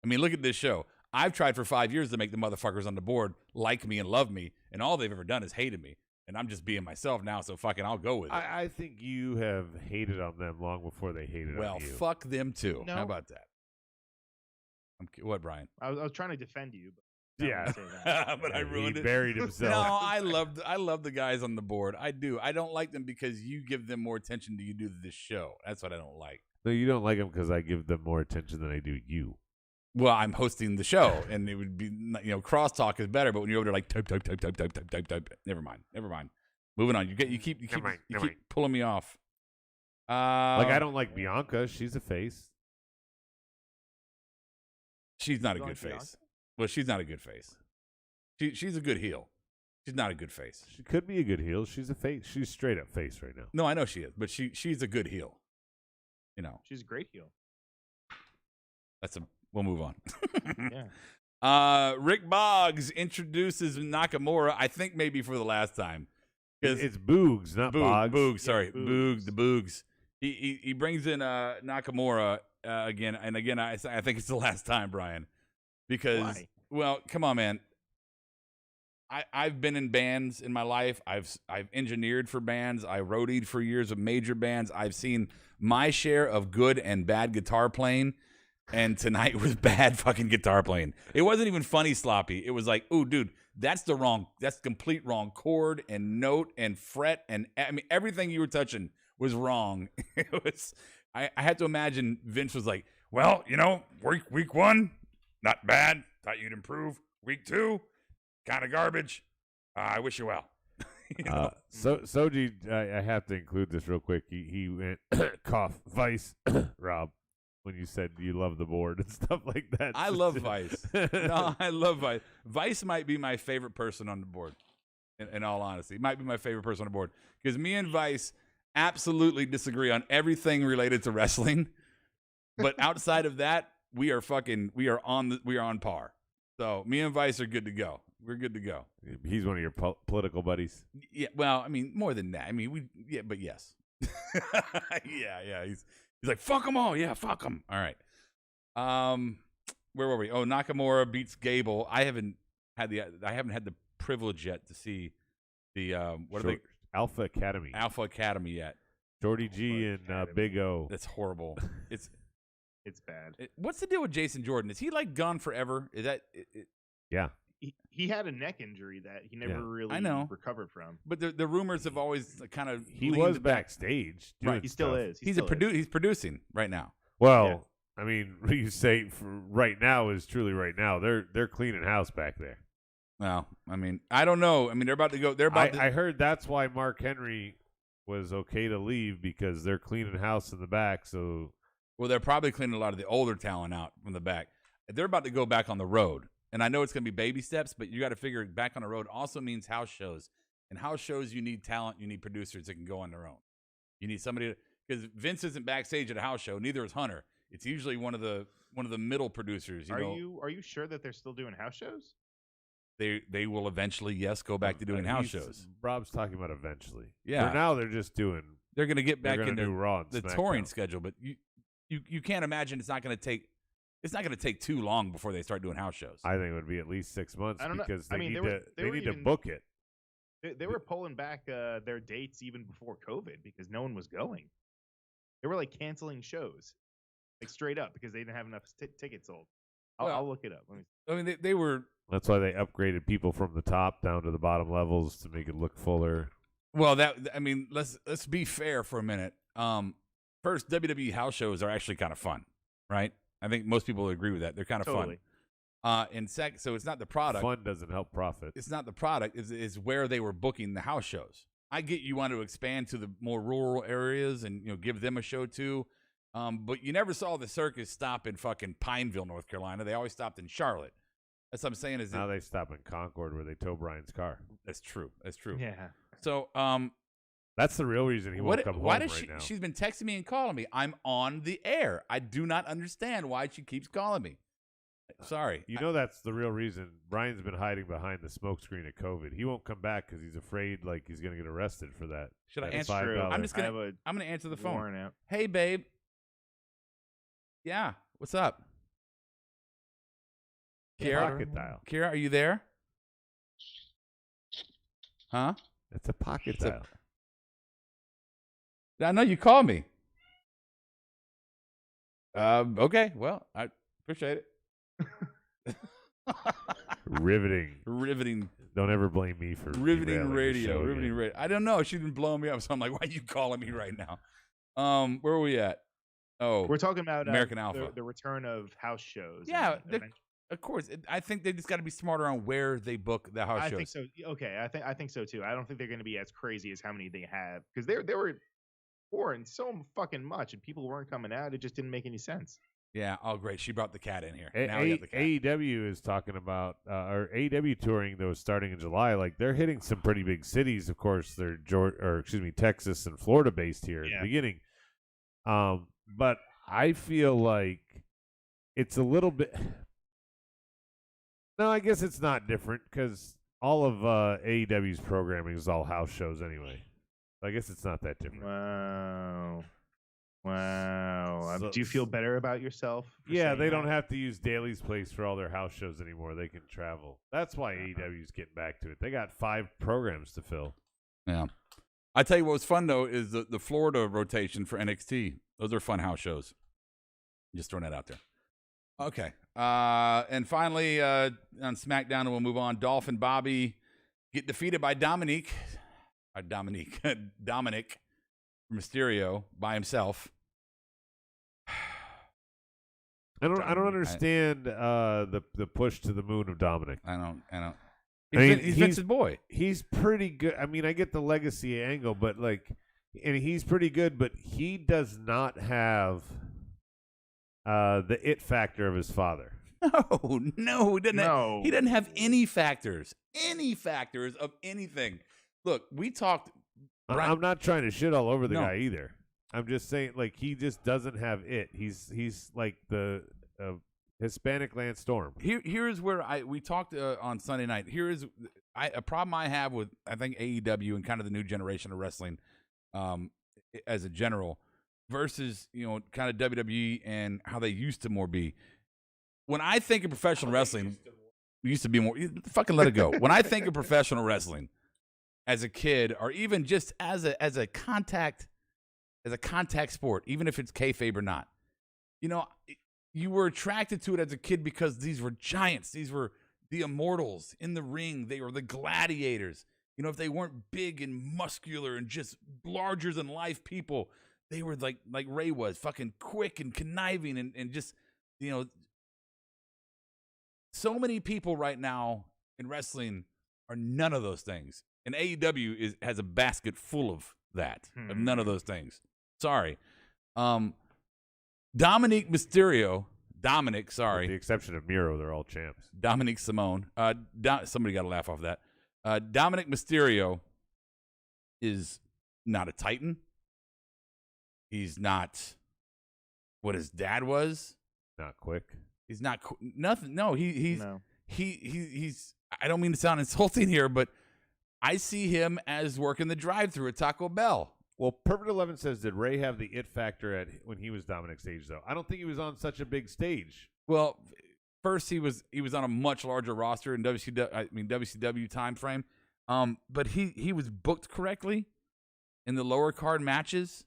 I mean, look at this show. I've tried for 5 years to make the motherfuckers on the board like me and love me, and all they've ever done is hated me. And I'm just being myself now, so fucking I'll go with it. I think you have hated on them long before they hated on you. Well, fuck them too. No. How about that? What, Brian? I was trying to defend you, but Yeah. I won't say that. But I ruined he it. buried himself. No, I love the guys on the board. I do. I don't like them because you give them more attention than you do to this show. That's what I don't like. No, you don't like them because I give them more attention than I do you. Well, I'm hosting the show, and it would be, crosstalk is better. But when you're over there like type, never mind. Moving on. You keep pulling me off. Like I don't like Bianca. She's a face. She's not a You good like Bianca? face. Well, she's not a good face. She's a good heel. She's not a good face. She could be a good heel. She's a face. She's straight up face right now. No, I know she is, but she's a good heel. You know, She's a great heel. we'll move on. Yeah. Rick Boggs introduces Nakamura, I think maybe for the last time. It's Boogs, not Boggs. Boogs, sorry. Yeah, Boogs, the Boogs. He brings in Nakamura again, and again, I think it's the last time, Brian. Because, Why? well, come on, man. I've been in bands in my life. I've engineered for bands. I roadied for years of major bands. I've seen my share of good and bad guitar playing, and tonight was bad fucking guitar playing. It wasn't even funny sloppy. It was like, ooh, dude, that's complete wrong chord and note and fret, and I mean everything you were touching was wrong. It was. I had to imagine Vince was like, well, week 1, not bad. Thought you'd improve. Week 2, kind of garbage. I wish you well. Soji, I have to include this real quick. He went cough Vice Rob when you said you love the board and stuff like that. I love Vice. No, I love Vice. Vice might be my favorite person on the board. In all honesty, might be my favorite person on the board because me and Vice absolutely disagree on everything related to wrestling. But outside of that, we are on par. So me and Vice are good to go. We're good to go. He's one of your political buddies. Yeah, well, I mean, more than that. I mean, but yes. yeah. He's like, fuck them all. Yeah, fuck them. All right. Where were we? Oh, Nakamura beats Gable. I haven't had the privilege yet to see the what are they? Alpha Academy. Alpha Academy yet. Jordy G and Big O. That's horrible. It's bad. What's the deal with Jason Jordan? Is he like gone forever? Is that? Yeah. He had a neck injury that he never really recovered from. But the rumors have always kind of he was backstage. Right. He still is. He's producing right now. Well, I mean, what you say for right now is truly right now. They're cleaning house back there. Well, I mean, I don't know. I mean, they're about to go. I heard that's why Mark Henry was okay to leave because they're cleaning house in the back. So, well, they're probably cleaning a lot of the older talent out from the back. They're about to go back on the road, and I know it's going to be baby steps, but you got to figure back on the road also means house shows. And house shows, you need talent, you need producers that can go on their own. You need somebody because Vince isn't backstage at a house show. Neither is Hunter. It's usually one of the middle producers. Are you sure that they're still doing house shows? They will eventually, yes, go back to doing house shows. Rob's talking about eventually. Yeah. For now, they're just doing. They're going to get back into Raw and the SmackDown. touring schedule, but you can't imagine it's not going to take it's not going to take too long before they start doing house shows. I think it would be at least 6 months I don't know. because I they mean, need they were to even- book it. They were pulling back their dates even before COVID because no one was going. They were like canceling shows, like straight up because they didn't have enough tickets sold. I'll look it up. Let me see. I mean, they were. That's why they upgraded people from the top down to the bottom levels to make it look fuller. Well, let's be fair for a minute. First, WWE house shows are actually kind of fun, right? I think most people agree with that. They're kind of Totally. fun. And second, so it's not the product. Fun doesn't help profit. It's not the product. Is where they were booking the house shows. I get you want to expand to the more rural areas and give them a show too. But you never saw the circus stop in fucking Pineville, North Carolina. They always stopped in Charlotte. That's what I'm saying. Is now they stop in Concord where they tow Brian's car. That's true. That's true. Yeah. So that's the real reason he won't come home why does right now. She's been texting me and calling me. I'm on the air. I do not understand why she keeps calling me. Sorry. You know that's the real reason. Brian's been hiding behind the smokescreen of COVID. He won't come back because he's afraid like he's going to get arrested for that. Should I That answer? $5. I'm just gonna. I'm gonna answer the phone. Warrant out. Hey, babe. Yeah. What's up? Kira, Pocket dial. Kira, are you there? Huh? It's a pocket It's a- dial. I know you called me. Okay. Well, I appreciate it. Riveting. Riveting Don't ever blame me for Riveting derailing the radio. show Riveting again. radio. I don't know. She's been blowing me up, so I'm like, why are you calling me right now? Where are we at? Oh, We're talking about American Alpha. the return of house shows. Yeah, and event- of course. I think they just got to be smarter on where they book the house I shows. think so. Okay, I think so too. I don't think they're going to be as crazy as how many they have because they were pouring so fucking much and people weren't coming out. It just didn't make any sense. Yeah. Oh, great. She brought the cat in here. Now we got the cat. AEW is talking about or AEW touring that was starting in July. Like they're hitting some pretty big cities. Of course, they're Texas and Florida based here at Yeah. the beginning. But I feel like it's a little bit. No, I guess it's not different because all of AEW's programming is all house shows anyway. I guess it's not that different. Wow. So- Do you feel better about yourself? for Yeah, saying they don't that? have to use Daly's Place for all their house shows anymore. They can travel. That's why AEW's getting back to it. They got 5 programs to fill. Yeah. I tell you what was fun, though, is the Florida rotation for NXT. Those are fun house shows. Just throwing that out there. Okay. And finally, on SmackDown, and we'll move on. Dolph and Bobby get defeated by Dominic Mysterio by himself. I don't understand the push to the moon of Dominic. I don't. I mean, He's Vince's boy. He's pretty good. I mean, I get the legacy angle, but and he's pretty good, but he does not have the it factor of his father. No, he doesn't. No. He doesn't have any factors of anything. Look, we talked. I'm not trying to shit all over the No. guy either. I'm just saying, he just doesn't have it. He's like the Hispanic Lance Storm. Here is where we talked on Sunday night. Here is a problem I have with I think AEW and kind of the new generation of wrestling, as a general, versus kind of WWE and how they used to more be. When I think of professional wrestling, used to be more. Fucking let it go. When I think of professional wrestling, as a kid, or even just as a contact sport, even if it's kayfabe or not, you were attracted to it as a kid because these were giants. These were the immortals in the ring. They were the gladiators. If they weren't big and muscular and just larger than life people, they were like Ray was, fucking quick and conniving and just, so many people right now in wrestling are none of those things. And AEW has a basket full of that, of none of those things. Sorry. Dominic, sorry. With the exception of Miro, they're all champs. Dominic Simone. Somebody got to laugh off that. Dominic Mysterio is not a Titan. He's not what his dad was. Not quick. He's not nothing. No, he's No. he's. I don't mean to sound insulting here, but I see him as working the drive-thru at Taco Bell. Well, Perfect 11 says, did Ray have the it factor when he was Dominic's age, though? I don't think he was on such a big stage. Well, first he was on a much larger roster in WCW time frame. But he was booked correctly in the lower card matches.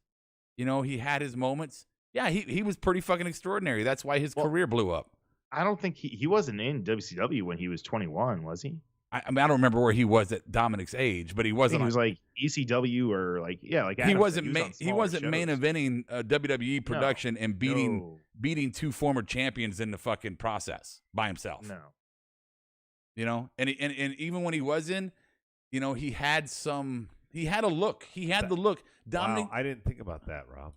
You know, he had his moments. Yeah, he was pretty fucking extraordinary. That's why his career blew up. I don't think he wasn't in WCW when he was 21, was he? I mean, I don't remember where he was at Dominic's age, but he wasn't. He was like ECW or like Adam he said, wasn't. He on wasn't smaller main shows. eventing WWE production and No. beating two former champions in the fucking process by himself. No. You know, and even when he was in, you know, he had a look. He had the look. Dominic, wow, I didn't think about that, Rob.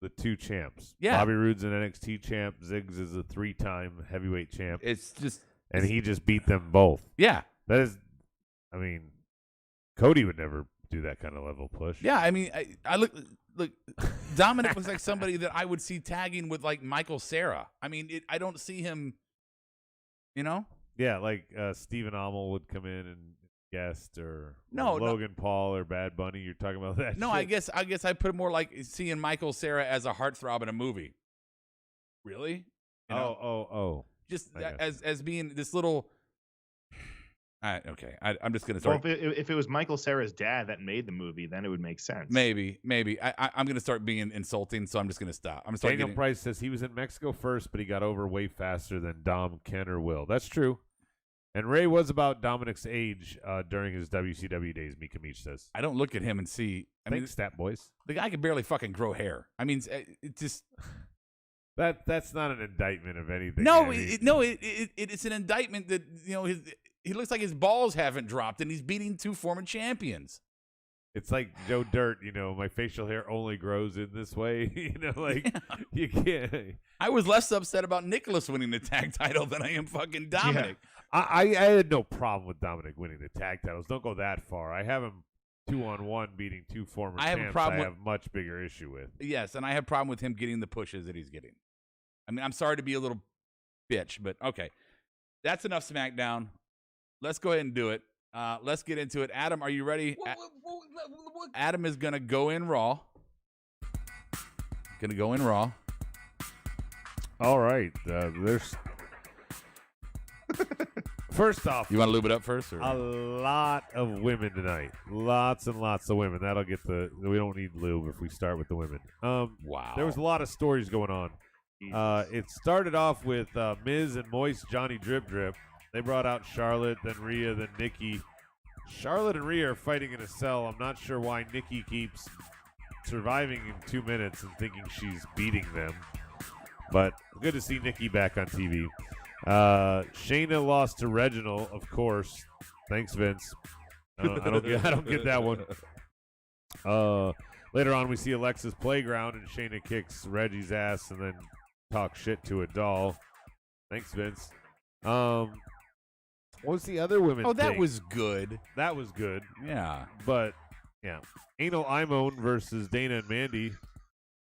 The two champs. Yeah. Bobby Roode's an NXT champ. Ziggs is a 3-time heavyweight champ. it's just, And he just beat them both. yeah. That is, I mean, Cody would never do that kind of level push. Yeah, I mean, I look. Dominic looks like somebody that I would see tagging with like Michael Cera. I mean, I don't see him. You know. Yeah, like Stephen Amell would come in and guest, or No, Logan Paul or Bad Bunny. You're talking about that? No, shit? I guess I put it more like seeing Michael Cera as a heartthrob in a movie. Really? You know? Oh. Just I got as being this little. Okay, I'm just gonna Well, start. if it was Michael Cera's dad that made the movie, then it would make sense. Maybe. I'm gonna start being insulting, so I'm just gonna stop. I'm gonna start Daniel getting. Price says he was in Mexico first, but he got over way faster than Dom, Ken, or Will. That's true. And Ray was about Dominic's age during his WCW days, Mika Meach says. I don't look at him and see. I mean, Thanks, Stat Boys. the guy could barely fucking grow hair. I mean, it's just. That's not an indictment of anything. No, I mean, it's an indictment that, you know, he looks like his balls haven't dropped and he's beating two former champions. it's like Joe Dirt, you know, my facial hair only grows in this way. You know, like, you can't. I was less upset about Nicholas winning the tag title than I am fucking Dominic. I had no problem with Dominic winning the tag titles. Don't go that far. I have him 2-on-1 beating two former I have a champs. problem I with- have much bigger issue with. Yes, and I have a problem with him getting the pushes that he's getting. I mean, I'm sorry to be a little bitch, but okay. That's enough SmackDown. Let's go ahead and do it. Let's get into it. Adam, are you ready? Adam is going to go in Raw. All right. There's first off, You want to lube it up first? Or? a lot of women tonight. Lots and lots of women. That'll get we don't need lube if we start with the women. Wow. There was a lot of stories going on. It started off with Miz and Moist Johnny Drip Drip. They brought out Charlotte, then Rhea, then Nikki. Charlotte and Rhea are fighting in a cell. I'm not sure why Nikki keeps surviving in 2 minutes and thinking she's beating them. But good to see Nikki back on TV. Shayna lost to Reginald, of course. Thanks, Vince. I don't get that one. Later on, we see Alexa's playground, and Shayna kicks Reggie's ass and then talks shit to a doll. Thanks, Vince. What was the other women? Oh, that thing? was good. That was good. Yeah. But yeah, Anal Imone versus Dana and Mandy,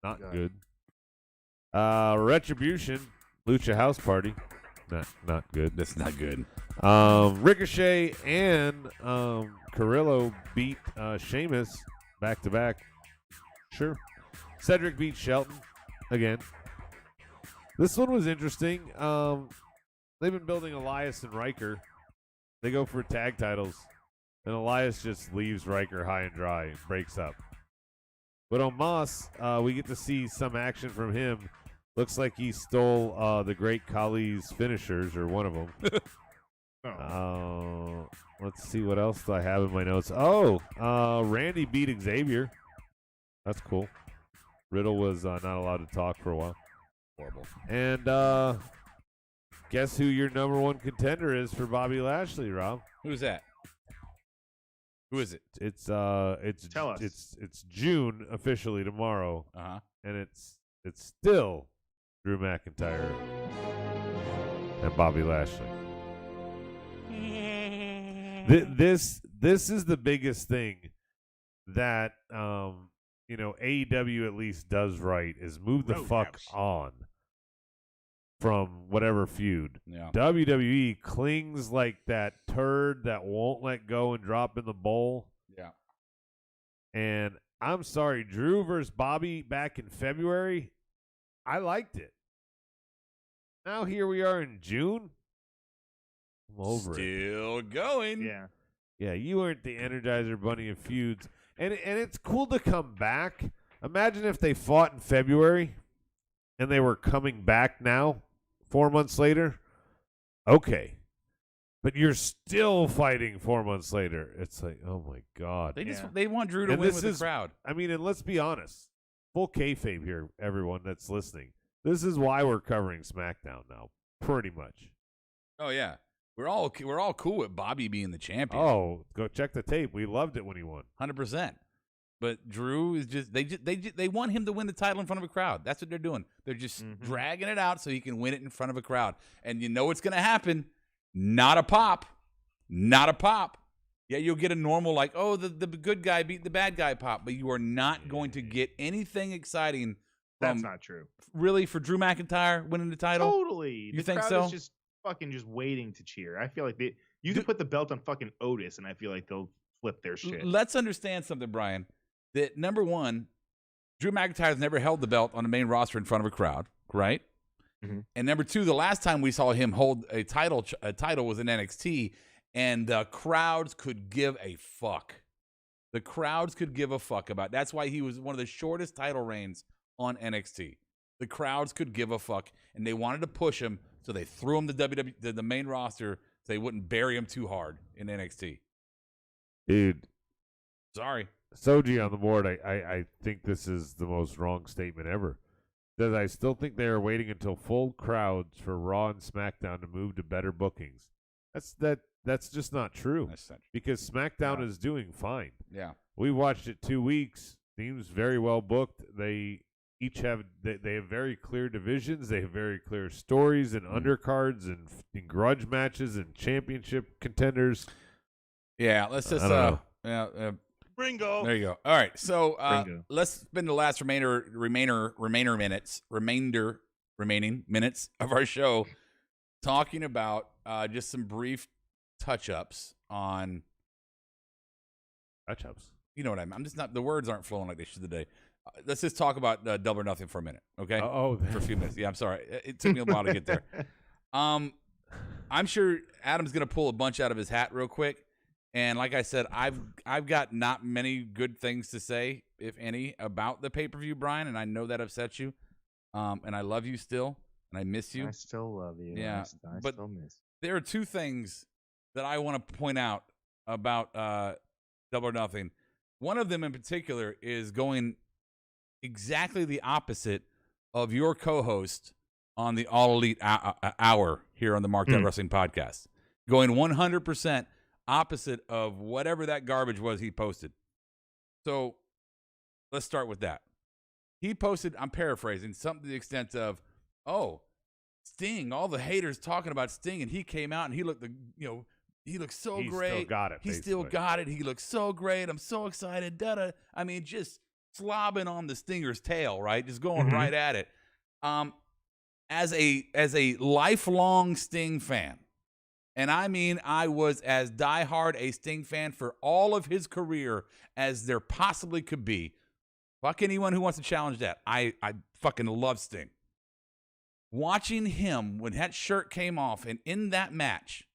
not good. Retribution, Lucha House Party, not good. That's not good. Ricochet and Carrillo beat Sheamus back to back. Sure. Cedric beat Shelton again. This one was interesting. They've been building Elias and Riker. They go for tag titles, and Elias just leaves Riker high and dry and breaks up. But on Moss, we get to see some action from him. Looks like he stole the Great Khali's finishers, or one of them. Let's see, what else do I have in my notes? Randy beat Xavier. That's cool. Riddle was not allowed to talk for a while. Horrible. And guess who your number one contender is for Bobby Lashley, Rob? Who's that? Who is it? It's Tell us. It's June officially tomorrow, Uh-huh. and it's still Drew McIntyre and Bobby Lashley. This is the biggest thing that AEW at least does right, is move the fuck on from whatever feud. Yeah. WWE clings like that turd that won't let go and drop in the bowl. Yeah. And I'm sorry, Drew versus Bobby back in February, I liked it. Now here we are in June. I'm over it. Still going. Yeah. Yeah, you weren't the Energizer Bunny of feuds. And it's cool to come back. Imagine if they fought in February and they were coming back now, 4 months later. Okay. But you're still fighting 4 months later. It's like, oh my God. They want Drew to win with the crowd. I mean, and let's be honest. Full kayfabe here, everyone that's listening. This is why we're covering SmackDown now, pretty much. Oh yeah. We're all cool with Bobby being the champion. Oh, go check the tape. We loved it when he won. 100%. But Drew is they want him to win the title in front of a crowd. That's what they're doing. They're just dragging it out so he can win it in front of a crowd. And you know what's going to happen? Not a pop. Not a pop. Yeah, you'll get a normal like, oh, the good guy beat the bad guy pop, but you are not going to get anything exciting. That's not true. Really, for Drew McIntyre winning the title? Totally. You the think crowd so? is just fucking just waiting to cheer. I feel like you could put the belt on fucking Otis, and I feel like they'll flip their shit. Let's understand something, Brian. That number one, Drew McIntyre's never held the belt on the main roster in front of a crowd, right? Mm-hmm. And number two, the last time we saw him hold a title was in NXT, and the crowds could give a fuck. The crowds could give a fuck about it. That's why he was one of the shortest title reigns on NXT. The crowds could give a fuck, and they wanted to push him, so they threw him to the main roster so they wouldn't bury him too hard in NXT. Dude. Sorry. Soji on the board, I think this is the most wrong statement ever. That I still think they are waiting until full crowds for Raw and SmackDown to move to better bookings. That's just not true. Because SmackDown is doing fine. Yeah. We watched it 2 weeks. Teams very well booked. They each have they have very clear divisions. They have very clear stories and undercards and grudge matches and championship contenders. Yeah, let's just Bringo. There you go. All right, so let's spend the last remaining minutes of our show talking about just some brief touch-ups on touch-ups. You know what I mean? I'm just not. The words aren't flowing like they should today. Let's just talk about Double or Nothing for a minute, okay? For a few minutes. Yeah, I'm sorry. It took me a while to get there. I'm sure Adam's gonna pull a bunch out of his hat real quick. And like I said, I've got not many good things to say, if any, about the pay-per-view, Brian, and I know that upsets you. And I love you still, and I miss you. I still love you. Yeah, I still miss. There are two things that I want to point out about Double or Nothing. One of them in particular is going exactly the opposite of your co-host on the All Elite Hour here on the Marked Out Wrestling Podcast. Going 100% opposite of whatever that garbage was he posted. So let's start with that. He posted, I'm paraphrasing, something to the extent of, oh, Sting, all the haters talking about Sting, and he came out and he looked, he looked so great. Still got it. He still got it. He looked so great. I'm so excited. Da-da. I mean, just slobbing on the Stinger's tail, right? Just going right at it. As a lifelong Sting fan, and I mean, I was as diehard a Sting fan for all of his career as there possibly could be. Fuck anyone who wants to challenge that. I fucking love Sting. Watching him when that shirt came off and in that match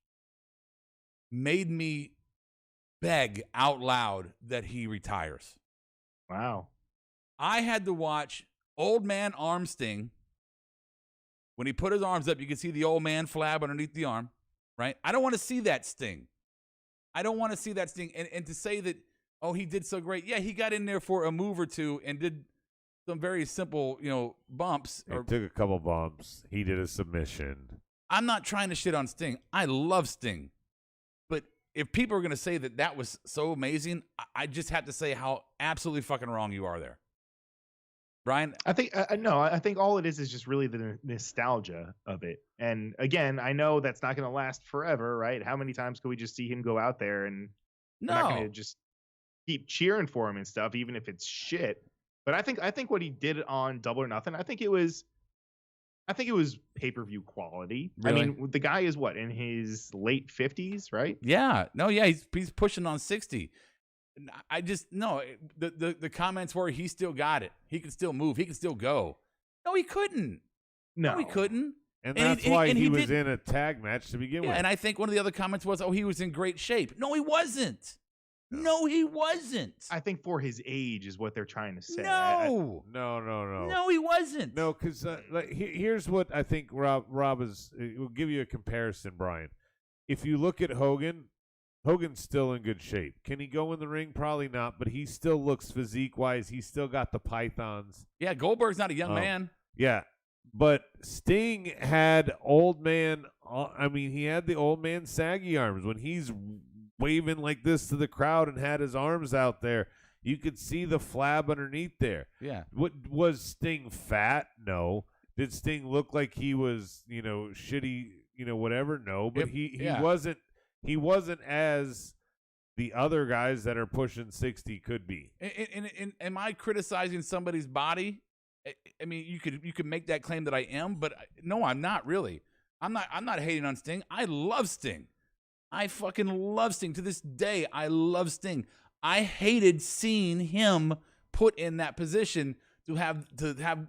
made me beg out loud that he retires. Wow. I had to watch old man arm Sting. When he put his arms up, you could see the old man flab underneath the arm. Right? I don't want to see that Sting. I don't want to see that Sting. And to say that, oh, he did so great. Yeah, he got in there for a move or two and did some very simple, bumps. He took a couple bumps. He did a submission. I'm not trying to shit on Sting. I love Sting. But if people are going to say that was so amazing, I just have to say how absolutely fucking wrong you are there. Brian? I think I think all it is just really the nostalgia of it. And again, I know that's not going to last forever, right? How many times can we just see him go out there and we're not going to just keep cheering for him and stuff, even if it's shit? But I think what he did on Double or Nothing, I think it was pay-per-view quality. Really? I mean, the guy is in his late 50s, right? Yeah. No, yeah, he's pushing on 60. I just the comments were he still got it. He could still move. He could still go. No, he couldn't. No, he couldn't. And that's why and he was in a tag match to begin with. And I think one of the other comments was, "Oh, he was in great shape." No, he wasn't. No, he wasn't. I think for his age is what they're trying to say. No, No, he wasn't. No, because here's what I think Rob is. We'll give you a comparison, Brian. If you look at Hogan's still in good shape. Can he go in the ring? Probably not, but he still looks physique-wise. He's still got the pythons. Yeah, Goldberg's not a young man. Yeah, but Sting had old man. He had the old man saggy arms when he's waving like this to the crowd and had his arms out there. You could see the flab underneath there. Yeah. What was Sting fat? No. Did Sting look like he was, shitty, whatever? No. But he wasn't. He wasn't as the other guys that are pushing 60 could be. And am I criticizing somebody's body? I mean, you could make that claim that I am, but no, I'm not really. I'm not hating on Sting. I love Sting. I fucking love Sting. To this day, I love Sting. I hated seeing him put in that position to have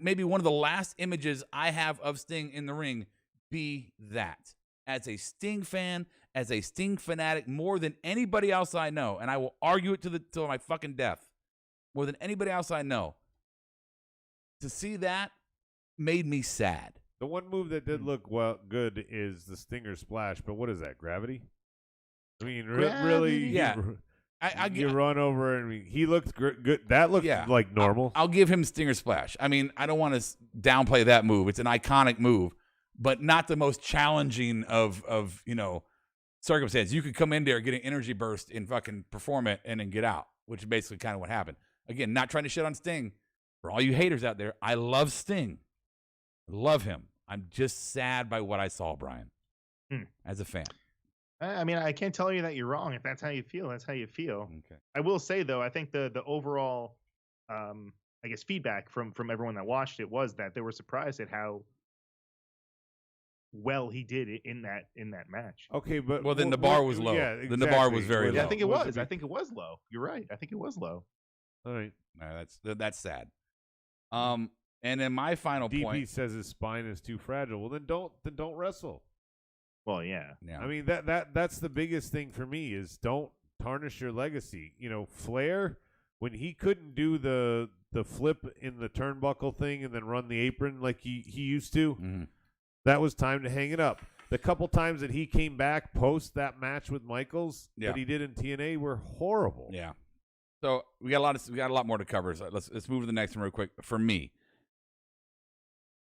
maybe one of the last images I have of Sting in the ring be that. As a Sting fan, as a Sting fanatic, more than anybody else I know, and I will argue it till my fucking death, more than anybody else I know, to see that made me sad. The one move that did look good is the Stinger Splash, but what is that, gravity? I mean, really? Yeah. You run over, and he looked good. That looked like normal. I'll give him Stinger Splash. I mean, I don't want to downplay that move. It's an iconic move, but not the most challenging of circumstances. You could come in there, get an energy burst, and fucking perform it, and then get out, which is basically kind of what happened. Again, not trying to shit on Sting. For all you haters out there, I love Sting. I love him. I'm just sad by what I saw, Brian, as a fan. I mean, I can't tell you that you're wrong. If that's how you feel, that's how you feel. Okay. I will say, though, I think the overall, feedback from everyone that watched it was that they were surprised at how well he did in that match. Okay, but then the bar was low. Yeah, exactly. Then the bar was very low. I think it was. I think it was low. You're right. I think it was low. All right. That's sad. And then my final DP point says his spine is too fragile. Well, then don't wrestle. Well, yeah. Yeah. I mean that's the biggest thing for me is don't tarnish your legacy. Flair, when he couldn't do the flip in the turnbuckle thing and then run the apron like he used to, that was time to hang it up. The couple times that he came back post that match with Michaels that he did in TNA were horrible. Yeah. So we got a lot more to cover. So let's move to the next one real quick. For me,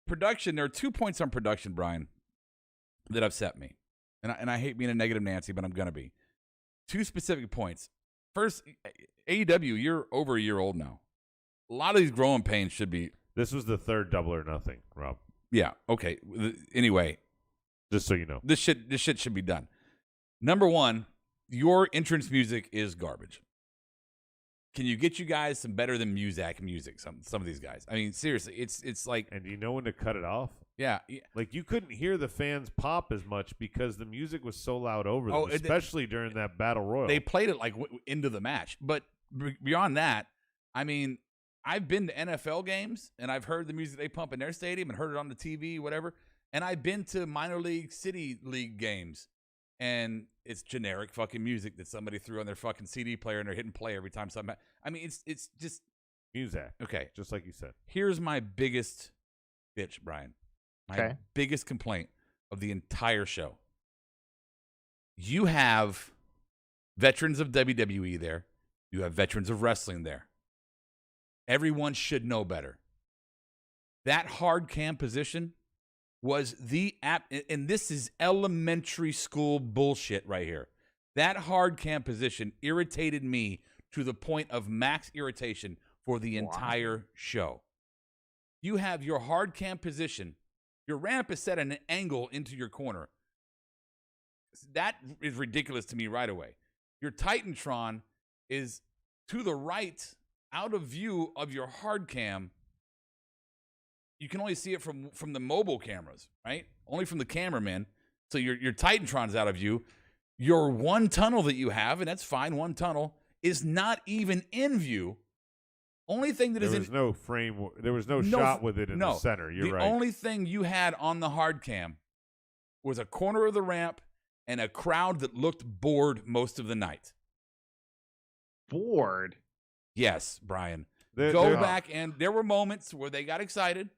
production. There are 2 points on production, Brian, that upset me, and I hate being a negative Nancy, but I'm gonna be. 2 specific points. First, AEW, you're over a year old now. A lot of these growing pains should be. This was the third Double or Nothing, Rob. Yeah. Okay. Anyway, just so you know, this shit should be done. Number one, your entrance music is garbage. Can you get you guys some better than Muzak music? Some of these guys. I mean, seriously, it's like. And do you know when to cut it off? Yeah. Like you couldn't hear the fans pop as much because the music was so loud over them, especially during that Battle Royal. They played it like into the match, but beyond that, I mean, I've been to NFL games and I've heard the music they pump in their stadium and heard it on the TV, whatever. And I've been to minor league, city league games. And it's generic fucking music that somebody threw on their fucking CD player and they're hitting play every time something. I mean, it's just music. Okay, just like you said. Here's my biggest bitch, Brian. My biggest complaint of the entire show. You have veterans of WWE there. You have veterans of wrestling there. Everyone should know better. That hard cam position was the app, and this is elementary school bullshit right here. That hard cam position irritated me to the point of max irritation for the entire show. You have your hard cam position. Your ramp is set at an angle into your corner. That is ridiculous to me right away. Your Titantron is to the right, out of view of your hard cam. You can only see it from the mobile cameras, right? Only from the cameraman. So your Titantron's out of view. Your one tunnel that you have, and that's fine, one tunnel, is not even in view. Only thing that there was no frame. There was no shot with it in the center. You're right. The only thing you had on the hard cam was a corner of the ramp and a crowd that looked bored most of the night. Bored? Yes, Brian. They're Back, and there were moments where they got excited,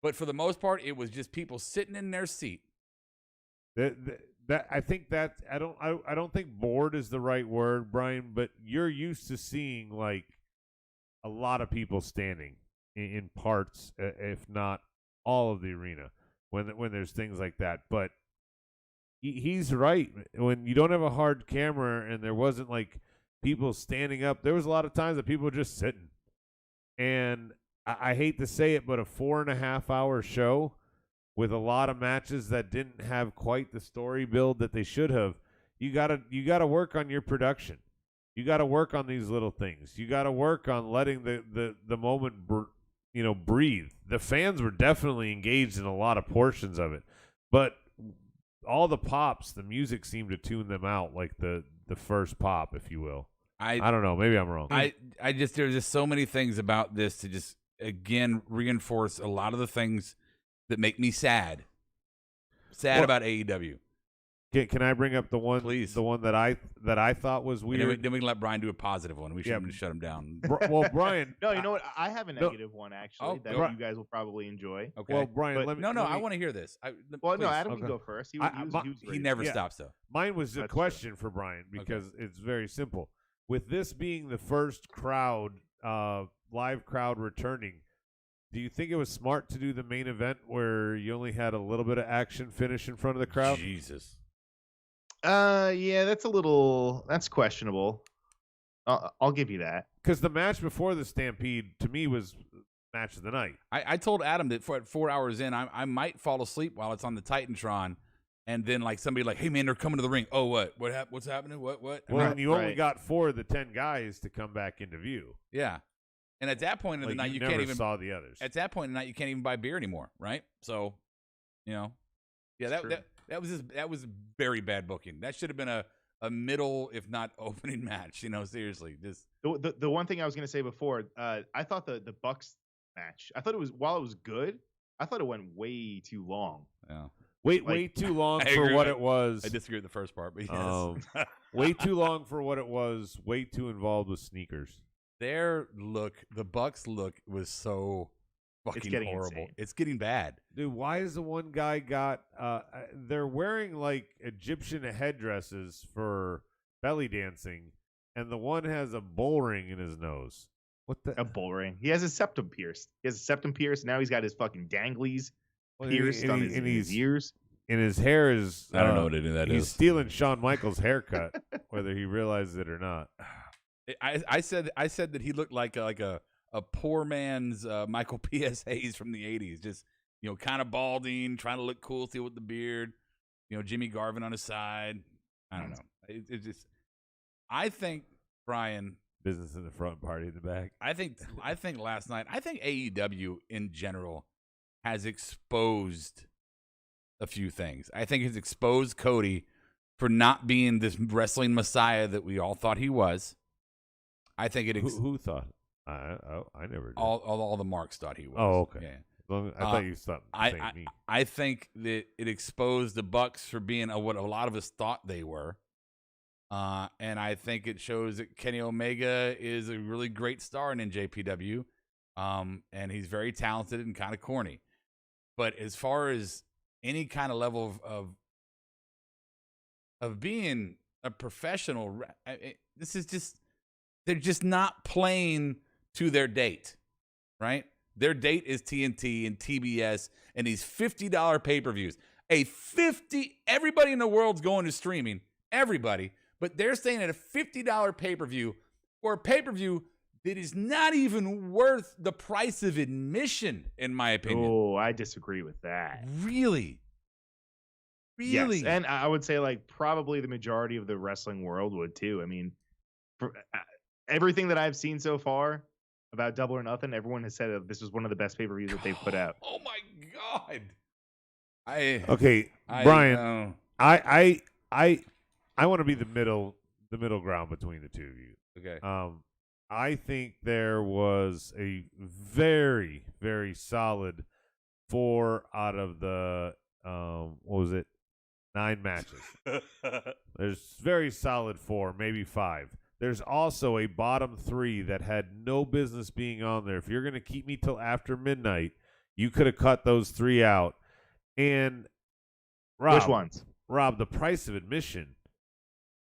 but for the most part, it was just people sitting in their seat. I think that I don't think bored is the right word, Brian, but you're used to seeing like a lot of people standing in parts, if not all of the arena, when there's things like that. But he's right. When you don't have a hard camera and there wasn't like people standing up, there was a lot of times that people were just sitting. And I hate to say it, but a 4.5 hour show with a lot of matches that didn't have quite the story build that they should have, you gotta work on your production. You gotta work on these little things. You gotta work on letting the moment breathe. The fans were definitely engaged in a lot of portions of it, but all the pops, the music seemed to tune them out, like the first pop, if you will. I don't know. Maybe I'm wrong. There's just so many things about this to just again reinforce a lot of the things that make me sad about AEW. Can I bring up the one? Please. The one that I thought was weird. Then we can let Brian do a positive one. We shouldn't shut him down. Well, Brian. No, you know what? I have a negative one actually that you guys will probably enjoy. Okay. Well, Brian, I want to hear this. No, Adam can go first. He never stops though. Mine was a question for Brian because it's very simple. With this being the first live crowd returning, do you think it was smart to do the main event where you only had a little bit of action finish in front of the crowd? Jesus. Yeah, that's questionable. I'll give you that. Because the match before the Stampede, to me, was match of the night. I told Adam that at 4 hours in, I might fall asleep while it's on the Titantron. And then, like, somebody like, hey, man, they're coming to the ring. Oh, what? What's happening? What? Well, and you only got 4 of the 10 guys to come back into view. Yeah. And at that point in the night, you never can't even saw the others. At that point in the night, you can't even buy beer anymore, right? So, yeah, that was very bad booking. That should have been a middle, if not opening match. Seriously, just the one thing I was going to say before. I thought the Bucks match. I thought it was good. I thought it went way too long. Yeah. Way too long for what it was. I disagree with the first part, but yes. Way too long for what it was. Way too involved with sneakers. The Bucks look was so fucking horrible. Insane. It's getting bad. Dude, why is the one guy got they're wearing like Egyptian headdresses for belly dancing, and the one has a bull ring in his nose. What the? A bull ring. He has his septum pierced. Now he's got his fucking danglies pierced on his ears. And his hair is I don't know what any of that he's is. He's stealing Shawn Michaels' haircut, whether he realizes it or not. I said that he looked like a poor man's Michael P.S. Hayes from the 80s. Just, kind of balding, trying to look cool still with the beard. Jimmy Garvin on his side. I don't know. It's just, I think, Brian. Business in the front, party in the back. I think last night, AEW in general has exposed a few things. I think it's exposed Cody for not being this wrestling messiah that we all thought he was. I think who thought? I never did. All the marks thought he was. Oh, okay. Yeah. I thought you thought me. I think that it exposed the Bucks for being what a lot of us thought they were. And I think it shows that Kenny Omega is a really great star in NJPW. And he's very talented and kind of corny. But as far as any kind of level of being a professional, this is just, they're just not playing to their date, right? Their date is TNT and TBS and these $50 pay-per-views. Everybody in the world's going to streaming, everybody, but they're staying at a $50 pay-per-view or a pay-per-view that is not even worth the price of admission, in my opinion. Oh, I disagree with that. Really? Yes, and I would say like probably the majority of the wrestling world would too. I mean, everything that I've seen so far about Double or Nothing, everyone has said that this was one of the best pay-per-views that they've put out. Oh my God! Brian, I want to be the middle ground between the two of you. Okay. I think there was a very, very solid 4 out of the what was it? 9 matches. There's very solid 4, maybe 5. There's also a bottom 3 that had no business being on there. If you're going to keep me till after midnight, you could have cut those 3 out. And Rob, Which ones? Rob, the price of admission.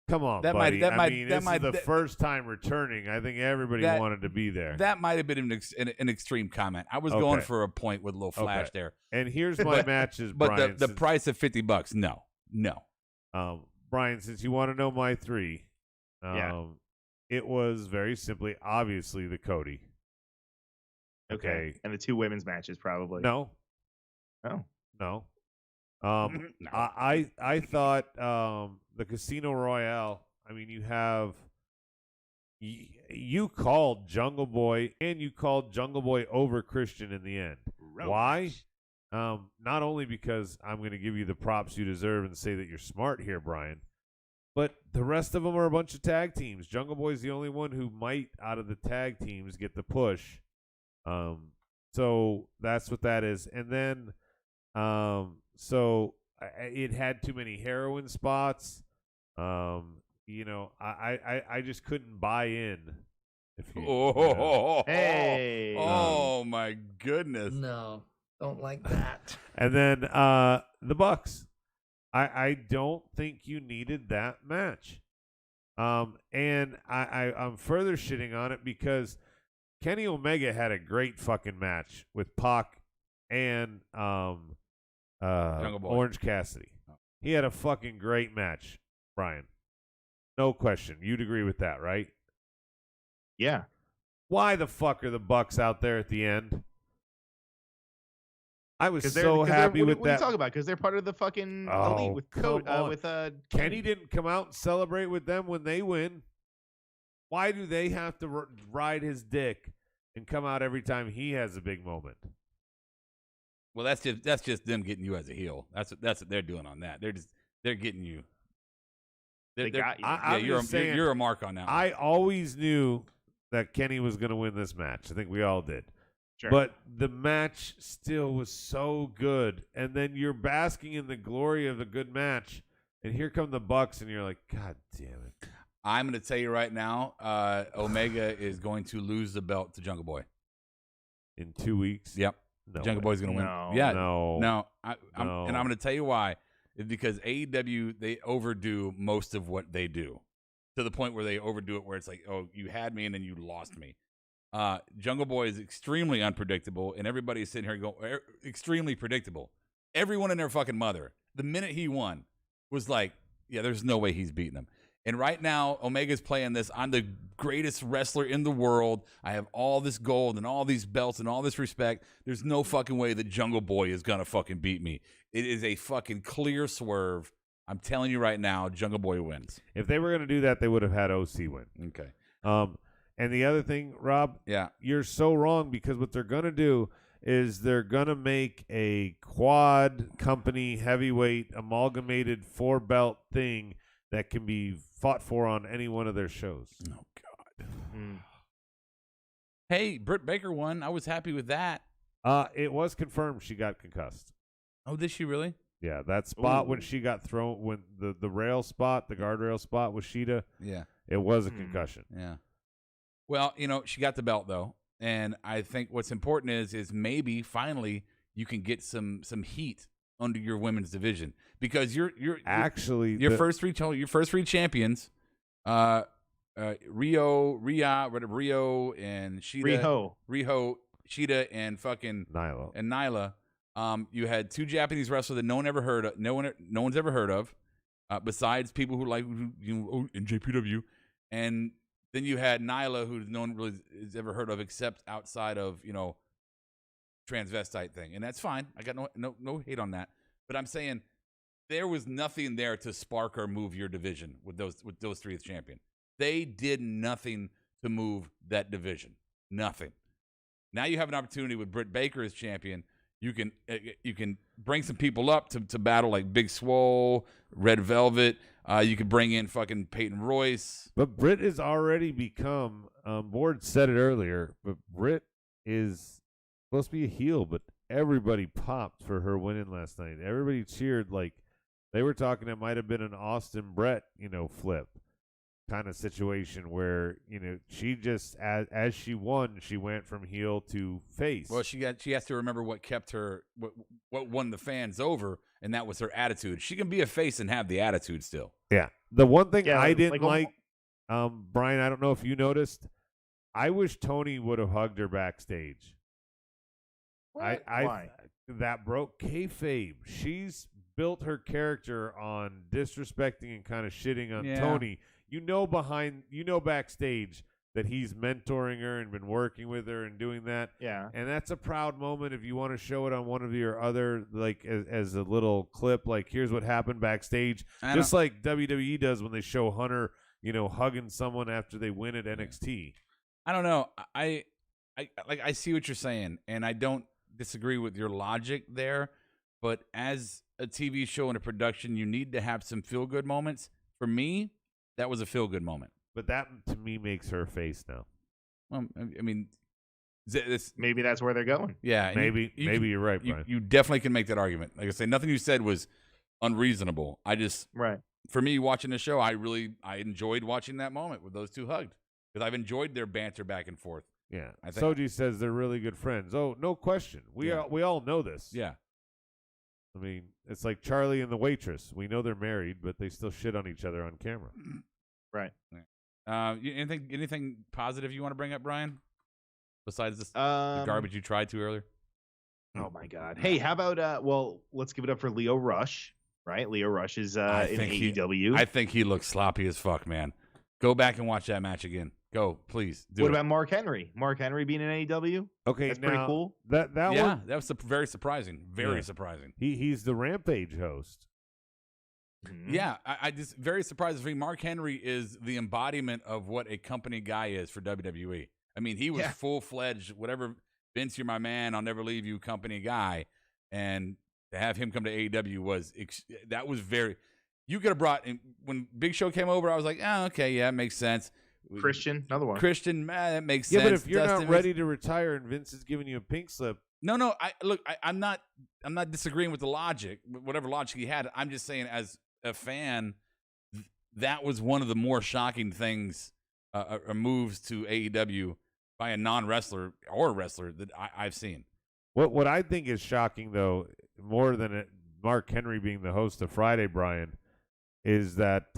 Come on, That buddy. might- This is the first time returning. I think everybody wanted to be there. That might have been an extreme comment. I was going for a point with a little flash there. And here's my matches, But Brian. the price of $50, no. Brian, since you want to know my 3, Yeah. it was very simply, obviously, the Cody. Okay. And the 2 women's matches, probably. No. Oh. No. No. I thought the Casino Royale. I mean, you have you called Jungle Boy and you called Jungle Boy over Christian in the end. Why? Not only because I'm going to give you the props you deserve and say that you're smart here, Brian, but the rest of them are a bunch of tag teams. Jungle Boy's the only one who might, out of the tag teams, get the push. So that's what that is. And then, it had too many heroin spots. I just couldn't buy in. Hey. Oh my goodness. No, don't like that. And then the Bucks. I don't think you needed that match. And I'm further shitting on it because Kenny Omega had a great fucking match with Pac and Orange Cassidy. He had a fucking great match, Brian. No question. You'd agree with that, right? Yeah. Why the fuck are the Bucks out there at the end? I was What happy with that. What are you that. talking about? Because they're part of the fucking elite with Kenny didn't come out and celebrate with them when they win. Why do they have to ride his dick and come out every time he has a big moment? Well, that's just them getting you as a heel. That's what they're doing on that. They're getting you. They got you. You're a mark on that one. I always knew that Kenny was going to win this match. I think we all did. Sure. But the match still was so good. And then you're basking in the glory of a good match. And here come the Bucks, and you're like, God damn it. I'm going to tell you right now, Omega is going to lose the belt to Jungle Boy. In 2 weeks? Yep. No Jungle way. Boy's going to win. No. Yeah. No. And I'm going to tell you why. It's because AEW, they overdo most of what they do to the point where they overdo it where it's like, oh, you had me and then you lost me. Jungle Boy is extremely unpredictable, and everybody's sitting here going, extremely predictable. Everyone and their fucking mother, the minute he won, was like, yeah, there's no way he's beating him. And right now, Omega's playing this. I'm the greatest wrestler in the world. I have all this gold and all these belts and all this respect. There's no fucking way that Jungle Boy is going to fucking beat me. It is a fucking clear swerve. I'm telling you right now, Jungle Boy wins. If they were going to do that, they would have had OC win. Okay. And the other thing, Rob, Yeah. you're so wrong because what they're going to do is they're going to make a quad company heavyweight amalgamated 4-belt thing that can be fought for on any one of their shows. Oh, God. Hey, Britt Baker won. I was happy with that. It was confirmed she got concussed. Oh, did she really? Yeah, that spot when Ooh. she got thrown, when the rail spot, the guardrail spot with Sheeta, Yeah. it was a concussion. Yeah. Well, she got the belt though, and I think what's important is maybe finally you can get some heat under your women's division because you're Actually, your first three champions, Rio and Sheeta, Riho, Sheeta, and fucking Nyla. You had 2 Japanese wrestlers that no one's ever heard of, besides people who like in JPW, and then you had Nyla, who no one really has ever heard of except outside of transvestite thing, and that's fine. I got no hate on that, but I'm saying there was nothing there to spark or move your division with those 3 as champion. They did nothing to move that division. Nothing. Now you have an opportunity with Britt Baker as champion. You can bring some people up to battle like Big Swole, Red Velvet. You could bring in fucking Peyton Royce. But Britt has already become. Ward said it earlier, but Britt is supposed to be a heel. But everybody popped for her winning last night. Everybody cheered like they were talking. It might have been an Austin Brett, flip kind of situation where she just as she won, she went from heel to face. Well, she has to remember what kept her, what won the fans over, and that was her attitude. She can be a face and have the attitude still. Yeah. The one thing Yeah, I didn't like, Brian, I don't know if you noticed, I wish Tony would have hugged her backstage. Why? That broke kayfabe. She's built her character on disrespecting and kind of shitting on Tony. Backstage that he's mentoring her and been working with her and doing that. Yeah. And that's a proud moment if you want to show it on one of your other, like, as a little clip, like, here's what happened backstage. Just like WWE does when they show Hunter, hugging someone after they win at NXT. I don't know. I see what you're saying, and I don't disagree with your logic there, but as a TV show and a production, you need to have some feel-good moments. For me, that was a feel-good moment. But that, to me, makes her face now. Well, I mean, maybe that's where they're going. Yeah. Maybe you're right, Brian. You definitely can make that argument. Like I say, nothing you said was unreasonable. For me, watching the show, I enjoyed watching that moment with those two hugged because I've enjoyed their banter back and forth. Yeah. Soji says they're really good friends. Oh, no question. We all know this. Yeah. I mean, it's like Charlie and the waitress. We know they're married, but they still shit on each other on camera. Right. Anything positive you want to bring up, Brian? Besides this, the garbage you tried to earlier? Oh my God! Hey, how about let's give it up for Leo Rush. Right, Leo Rush is in AEW. I think he looks sloppy as fuck, man. Go back and watch that match again. Go, please. What about Mark Henry? Mark Henry being in AEW? Okay, that's pretty cool. That was very surprising. Very surprising. He's the Rampage host. Mm-hmm. Yeah, I just very surprised. Mark Henry is the embodiment of what a company guy is for WWE. I mean, he was full-fledged, whatever, Vince, you're my man, I'll never leave you company guy. And to have him come to AEW that was very, you could have brought, when Big Show came over, I was like, okay, yeah, it makes sense. Christian, another one. Christian, that makes sense. Yeah, but if you're not ready to retire and Vince is giving you a pink slip. No, I'm not disagreeing with the logic, whatever logic he had. I'm just saying as a fan, that was one of the more shocking things, or moves to AEW by a non-wrestler or wrestler that I've seen. What I think is shocking, though, more than Mark Henry being the host of Friday, Brian, is that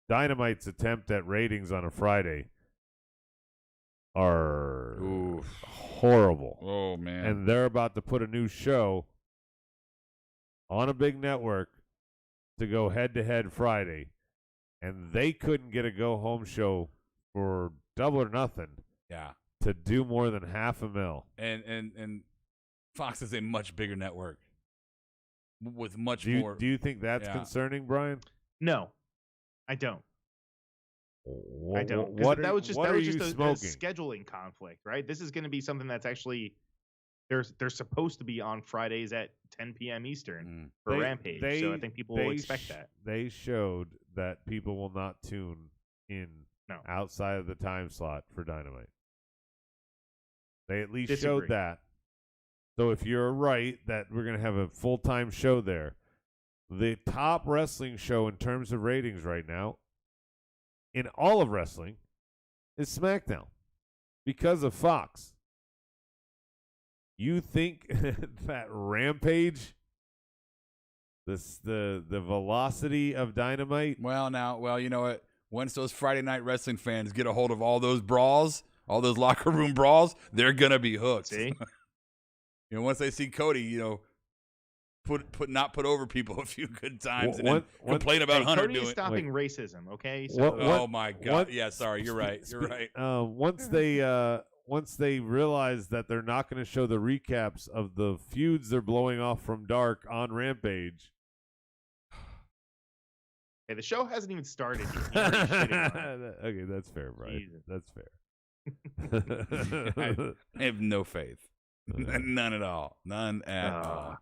Dynamite's attempt at ratings on a Friday are horrible. Oh, man. And they're about to put a new show on a big network to go head-to-head Friday, and they couldn't get a go-home show for double or nothing. Yeah. To do more than $500,000. And Fox is a much bigger network with much more. more. Do you think that's concerning, Brian? No, I don't. I don't. That was just a scheduling conflict, right? This is going to be something that's actually they're supposed to be on Fridays at 10 p.m. Eastern for Rampage. So I think people will expect that. They showed that people will not tune in outside of the time slot for Dynamite. They at least showed that. So if you're right that we're going to have a full-time show there, the top wrestling show in terms of ratings right now in all of wrestling is SmackDown because of Fox. You think that Rampage, the velocity of Dynamite? Well, you know what? Once those Friday night wrestling fans get a hold of all those brawls, all those locker room brawls, they're gonna be hooked. See? Once they see Cody, not put over people a few good times and then complain about Hunter Cody doing. Is stopping racism, okay? So, oh my God! Yeah, sorry, you're right. You're right. Once they realize that they're not going to show the recaps of the feuds they're blowing off from Dark on Rampage. Hey, the show hasn't even started yet. Okay, that's fair, Brian. Jesus. That's fair. I have no faith. None at all. None at all.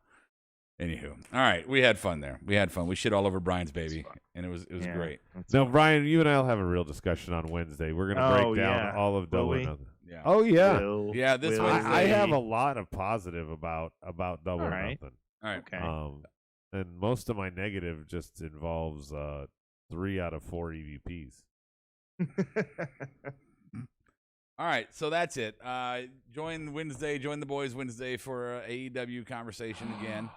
Anywho, all right, we had fun there. We shit all over Brian's baby, and it was great. Now, Brian, you and I will have a real discussion on Wednesday. We're going to break down all of Double or Nothing. Yeah. Oh yeah, Yeah, this Will Wednesday. I have a lot of positive about Double or Alright. Nothing. All right. Okay. And most of my negative just involves 3 out of 4 EVPs. All right, so that's it. Join the boys Wednesday for AEW conversation again.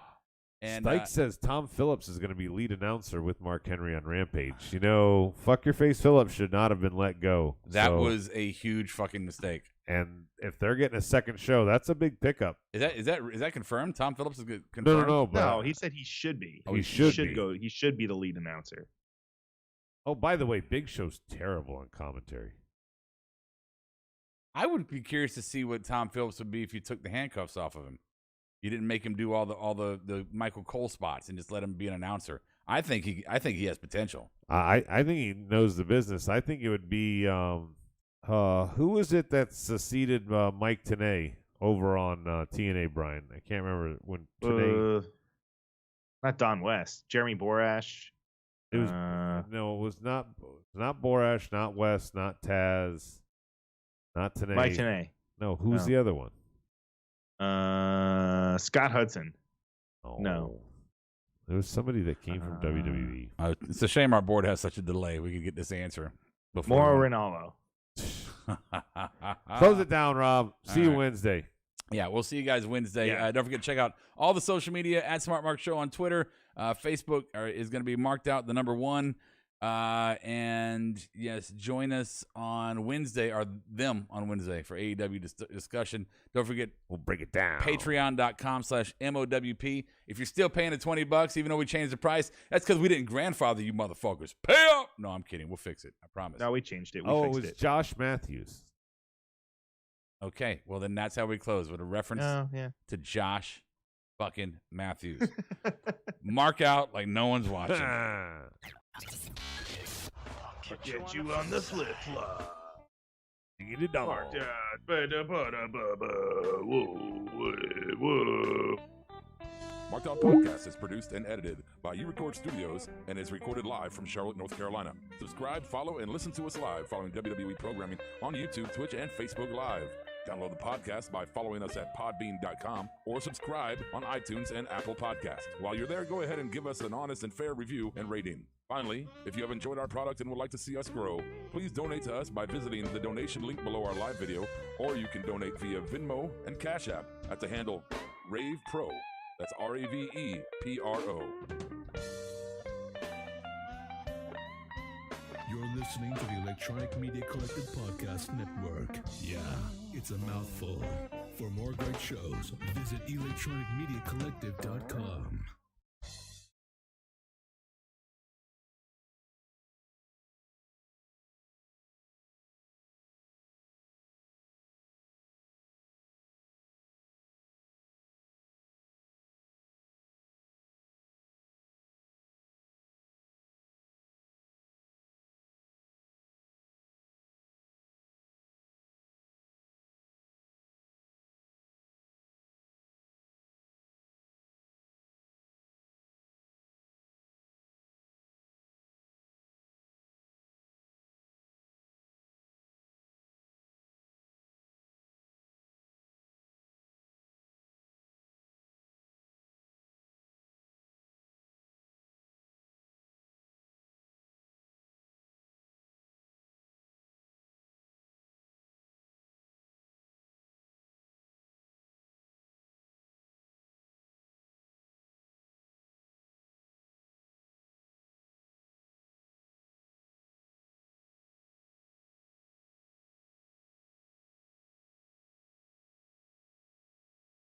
And Stike says Tom Phillips is going to be lead announcer with Mark Henry on Rampage. You know, fuck your face Phillips should not have been let go. that So- was a huge fucking mistake. and if they're getting a second show, that's a big pickup. Is that confirmed? Tom Phillips is confirmed? No, but No, he said he should be. Oh, he should be. go. He should be the lead announcer. Oh, by the way, Big Show's terrible on commentary. I would be curious to see what Tom Phillips would be if you took the handcuffs off of him. You didn't make him do all the Michael Cole spots and just let him be an announcer. I think he has potential. I think he knows the business. I think it would be who was it that succeeded Mike Tenay over on TNA, Brian? I can't remember when Tenay. Not Don West. Jeremy Borash. It was no, it was not Borash, not West, not Taz, not Tenay. Mike Tenay. No, who's No. the other one? Scott Hudson. Oh, No. There was somebody that came from WWE. It's a shame our board has such a delay. We could get this answer before. Mauro Ranallo. Close it down, Rob. See you right. Wednesday. Yeah, we'll see you guys Wednesday. Yeah. Don't forget to check out all the social media at Smart Mark Show on Twitter. Facebook is going to be marked out the number 1. And yes, join us on Wednesday, or them on Wednesday for AEW discussion. Don't forget, We'll break it down. patreon.com/MOWP. If you're still paying the $20, even though we changed the price, that's because we didn't grandfather you motherfuckers. Pay up! No, I'm kidding. We'll fix it. I promise. No, we changed it. We Oh, it fixed was it. Josh Matthews. Okay, well then that's how we close with a reference Oh, yeah. to Josh fucking Matthews. Mark out like no one's watching. Get you on the flip flop. Get it done. Marked Out Podcast is produced and edited by U-Record Studios and is recorded live from Charlotte, North Carolina. Subscribe, follow, and listen to us live following WWE programming on YouTube, Twitch, and Facebook Live. Download the podcast by following us at podbean.com or subscribe on iTunes and Apple Podcasts. While you're there, go ahead and give us an honest and fair review and rating. Finally, if you have enjoyed our product and would like to see us grow, please donate to us by visiting the donation link below our live video, or you can donate via Venmo and Cash App at the handle Ravepro. That's RAVEPRO. You're listening to the Electronic Media Collective Podcast Network. Yeah, it's a mouthful. For more great shows, visit electronicmediacollective.com.